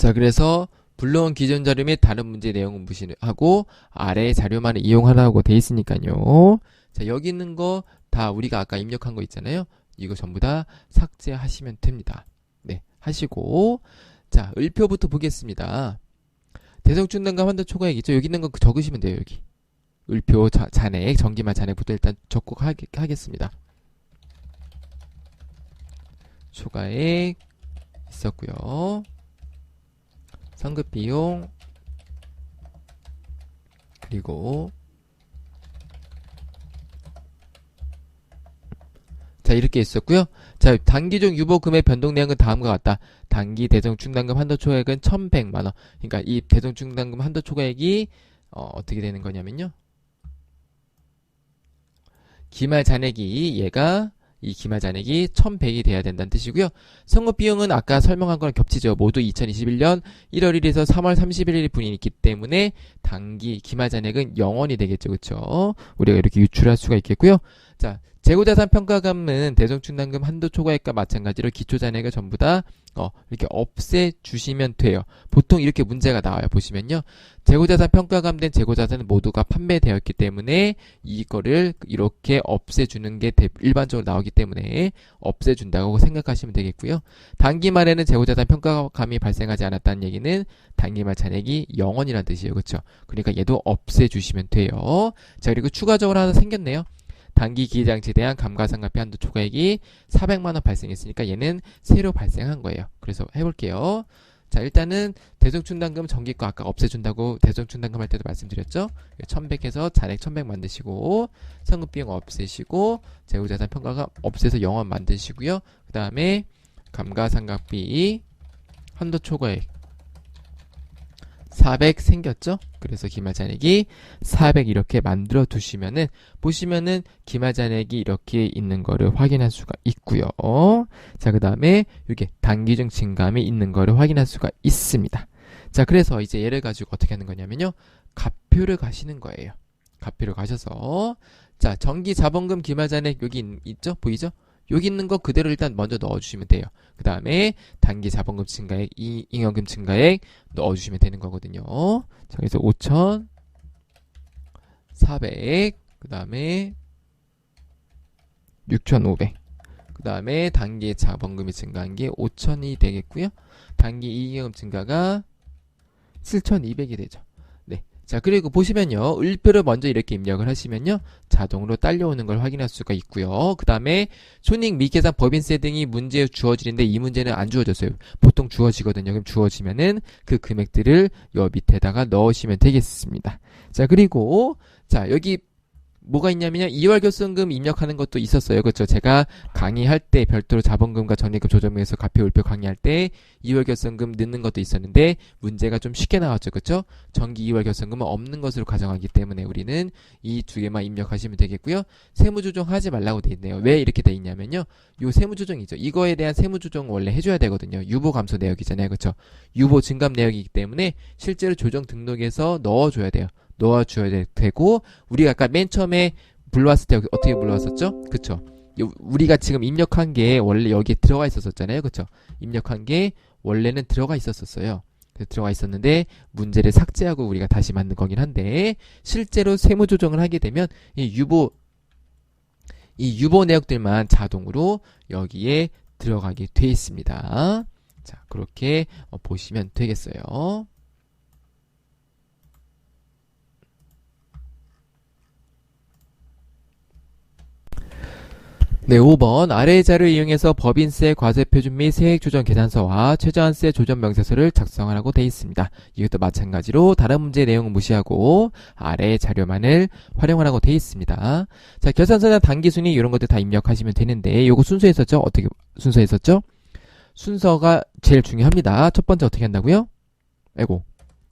자, 그래서 불러온 기존 자료 및 다른 문제 내용은 무시하고 아래 자료만 이용하라고 돼 있으니까요. 자, 여기 있는 거 다 우리가 아까 입력한 거 있잖아요. 이거 전부 다 삭제하시면 됩니다. 네, 하시고 자, 을표부터 보겠습니다. 대성충당과 환도 초과액 있죠? 여기 있는 거 적으시면 돼요. 여기 을표 잔액, 정기말 잔액부터 일단 적고 하겠습니다. 초과액 있었고요. 성급비용, 그리고 자, 이렇게 있었고요. 자, 단기 중 유보 금액 변동 내역은 다음과 같다. 단기 대성충당금 한도 초과액은 1,100만원. 그러니까 이 대성충당금 한도 초과액이 어떻게 되는 거냐면요. 기말 잔액이 이 기말 잔액이 1,100이 돼야 된다는 뜻이고요. 선급 비용은 아까 설명한 거랑 겹치죠. 모두 2021년 1월 1일에서 3월 31일 분이 있기 때문에 단기 기말 잔액은 0원이 되겠죠. 그렇죠? 우리가 이렇게 유출할 수가 있겠고요. 자, 재고자산 평가감은 대성충당금 한도 초과액과 마찬가지로 기초잔액을 전부 다 이렇게 없애주시면 돼요. 보통 이렇게 문제가 나와요. 보시면요. 재고자산 평가감된 재고자산은 모두가 판매되었기 때문에 이거를 이렇게 없애주는 게 일반적으로 나오기 때문에 없애준다고 생각하시면 되겠고요. 단기말에는 재고자산 평가감이 발생하지 않았다는 얘기는 단기말 잔액이 0원이라는 뜻이에요. 그렇죠? 그러니까 얘도 없애주시면 돼요. 자, 그리고 추가적으로 하나 생겼네요. 단기 기계장치에 대한 감가상각비 한도 초과액이 400만원 발생했으니까 얘는 새로 발생한 거예요. 그래서 해볼게요. 자, 일단은 대성충당금 정기 거 아까 없애준다고 대성충당금 할 때도 말씀드렸죠. 1,100 해서 잔액 1,100 만드시고 성급비용 없애시고 재고자산 평가가 없애서 0원 만드시고요. 그 다음에 감가상각비 한도 초과액 400 생겼죠? 그래서 기말잔액이 400 이렇게 만들어 두시면은 보시면은 기말잔액이 이렇게 있는 거를 확인할 수가 있고요. 자, 그 다음에 이게 단기중 증감이 있는 거를 확인할 수가 있습니다. 자, 그래서 이제 얘를 가지고 어떻게 하는 거냐면요. 값표를 가시는 거예요. 값표를 가셔서 자, 정기 자본금 기말잔액 여기 있죠? 보이죠? 여기 있는 거 그대로 일단 먼저 넣어주시면 돼요. 그 다음에 단기 자본금 증가액, 잉여금 증가액 넣어주시면 되는 거거든요. 자, 그래서 5,400, 그 다음에 6,500, 그 다음에 단기 자본금이 증가한 게 5,000이 되겠고요. 단기 잉여금 증가가 7,200이 되죠. 네. 자, 그리고 보시면요. 을표를 먼저 이렇게 입력을 하시면요. 자동으로 딸려오는 걸 확인할 수가 있고요. 그 다음에 손익 미계산 법인세 등이 문제에 주어지는데 이 문제는 안 주어졌어요. 보통 주어지거든요. 그럼 주어지면은 그 금액들을 여 밑에다가 넣으시면 되겠습니다. 자, 그리고 자, 여기 뭐가 있냐면요. 2월 결손금 입력하는 것도 있었어요. 그렇죠? 제가 강의할 때 별도로 자본금과 적립금 조정에서 가표 을표 강의할 때 2월 결손금 넣는 것도 있었는데 문제가 좀 쉽게 나왔죠. 그렇죠? 정기 2월 결손금은 없는 것으로 가정하기 때문에 우리는 이 두 개만 입력하시면 되겠고요. 세무조정 하지 말라고 돼 있네요. 왜 이렇게 돼 있냐면요. 요 세무조정이죠. 이거에 대한 세무조정 원래 해줘야 되거든요. 유보감소 내역이잖아요. 그렇죠? 유보 증감 내역이기 때문에 실제로 조정 등록에서 넣어줘야 돼요. 넣어줘야 되고 우리가 아까 맨 처음에 불러왔을 때 어떻게 불러왔었죠? 그쵸? 우리가 지금 입력한 게 원래 여기에 들어가 있었잖아요. 그쵸? 입력한 게 원래는 들어가 있었어요. 들어가 있었는데 문제를 삭제하고 우리가 다시 만든 거긴 한데 실제로 세무조정을 하게 되면 이 유보 내역들만 자동으로 여기에 들어가게 돼 있습니다. 자, 그렇게 보시면 되겠어요. 네, 5번 아래의 자료를 이용해서 법인세 과세표준 및 세액조정 계산서와 최저한세 조정 명세서를 작성하라고 되어 있습니다. 이것도 마찬가지로 다른 문제 내용은 무시하고 아래의 자료만을 활용하라고 되어 있습니다. 자, 결산서나 단기순위 이런 것들 다 입력하시면 되는데 요거 순서했었죠? 어떻게 순서했었죠? 순서가 제일 중요합니다. 첫 번째 어떻게 한다고요? 아이고,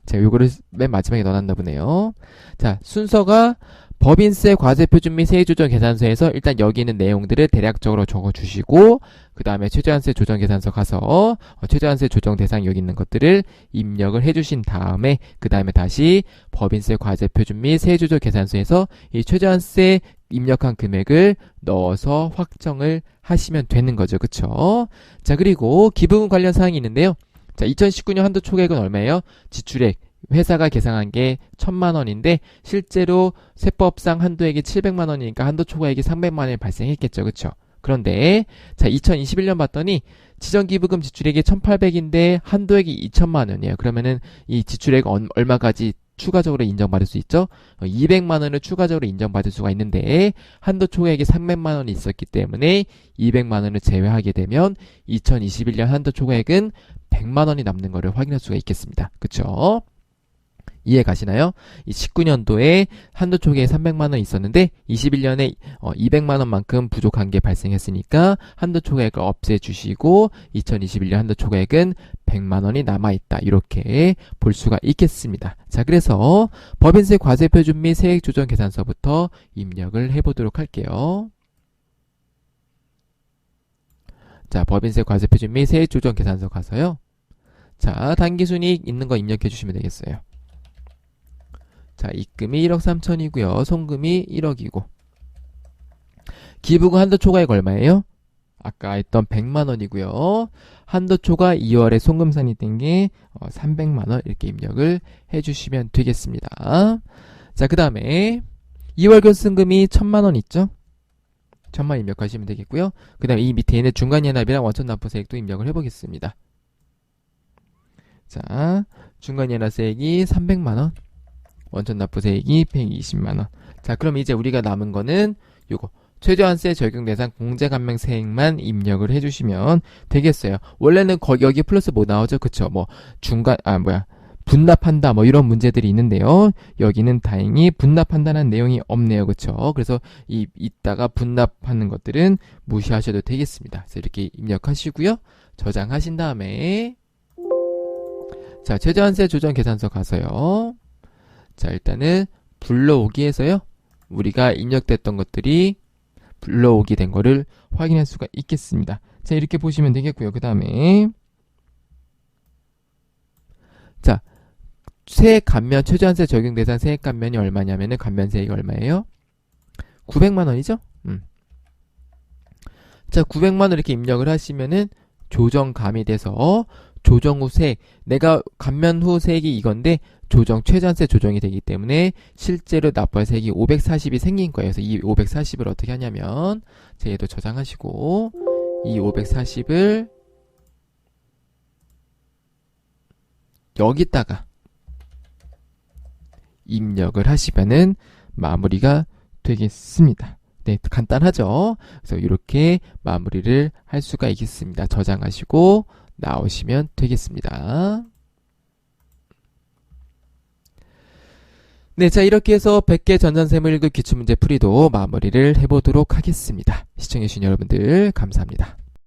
제가 요거를 맨 마지막에 넣어놨나 보네요. 자, 순서가 법인세 과세표준 및 세액조정 계산서에서 일단 여기 있는 내용들을 대략적으로 적어주시고 그 다음에 최저한세 조정 계산서 가서 최저한세 조정 대상 여기 있는 것들을 입력을 해주신 다음에 그 다음에 다시 법인세 과세표준 및 세액조정 계산서에서 이 최저한세 입력한 금액을 넣어서 확정을 하시면 되는 거죠. 그쵸? 자, 그리고 기부금 관련 사항이 있는데요. 자, 2019년 한도 초과액은 얼마예요? 지출액. 회사가 계산한 게 1,000만 원인데 실제로 세법상 한도액이 700만 원이니까 한도 초과액이 300만 원이 발생했겠죠. 그쵸? 그런데 자, 2021년 봤더니 지정기부금 지출액이 1,800인데 한도액이 2,000만 원이에요. 그러면은 이 지출액 얼마까지 추가적으로 인정받을 수 있죠? 200만 원을 추가적으로 인정받을 수가 있는데 한도 초과액이 300만 원이 있었기 때문에 200만 원을 제외하게 되면 2021년 한도 초과액은 100만 원이 남는 것을 확인할 수가 있겠습니다. 그쵸? 이해 가시나요? 이 19년도에 한도 초과액 300만 원 있었는데 21년에 200만 원만큼 부족한 게 발생했으니까 한도 초과액을 없애주시고 2021년 한도 초과액은 100만 원이 남아있다. 이렇게 볼 수가 있겠습니다. 자, 그래서 법인세 과세표준 및 세액조정 계산서부터 입력을 해보도록 할게요. 자, 법인세 과세표준 및 세액조정 계산서 가서요. 자, 당기순이익 있는 거 입력해 주시면 되겠어요. 자, 입금이 1억 3천이고요. 송금이 1억이고. 기부금 한도 초과액 얼마예요? 아까 했던 100만 원이고요. 한도 초과 2월에 송금산이 된 게 300만 원 이렇게 입력을 해주시면 되겠습니다. 자, 그 다음에 2월 결승금이 1,000만 원 있죠? 1,000만 입력하시면 되겠고요. 그 다음에 이 밑에 있는 중간연합이랑 원천납부세액도 입력을 해보겠습니다. 자, 중간연합세액이 300만 원. 원천납부세액이 120만원. 자, 그럼 이제 우리가 남은 거는 요거 최저한세 적용 대상 공제감면세액만 입력을 해주시면 되겠어요. 원래는 여기 플러스 뭐 나오죠? 그쵸? 뭐 분납한다 뭐 이런 문제들이 있는데요. 여기는 다행히 분납한다는 내용이 없네요. 그쵸? 그래서 이따가 분납하는 것들은 무시하셔도 되겠습니다. 그래서 이렇게 입력하시고요. 저장하신 다음에 자, 최저한세 조정 계산서 가서요. 자, 일단은 불러오기 해서요. 우리가 입력됐던 것들이 불러오기 된 거를 확인할 수가 있겠습니다. 자, 이렇게 보시면 되겠고요. 그 다음에 자, 세액 감면 최저한세 적용 대상 세액 감면이 얼마냐면은 감면세액이 얼마예요? 900만 원이죠? 자, 900만 원 이렇게 입력을 하시면은 조정 가미돼서 조정 후 세액, 내가 감면 후 세액이 이건데 최저한세 조정이 되기 때문에 실제로 납부할 세액이 540이 생긴 거예요. 그래서 이 540을 어떻게 하냐면 얘도 저장하시고 이 540을 여기다가 입력을 하시면은 마무리가 되겠습니다. 네, 간단하죠? 그래서 이렇게 마무리를 할 수가 있겠습니다. 저장하시고 나오시면 되겠습니다. 네, 자, 이렇게 해서 100개 전산세무 1급 기출문제 풀이도 마무리를 해보도록 하겠습니다. 시청해주신 여러분들 감사합니다.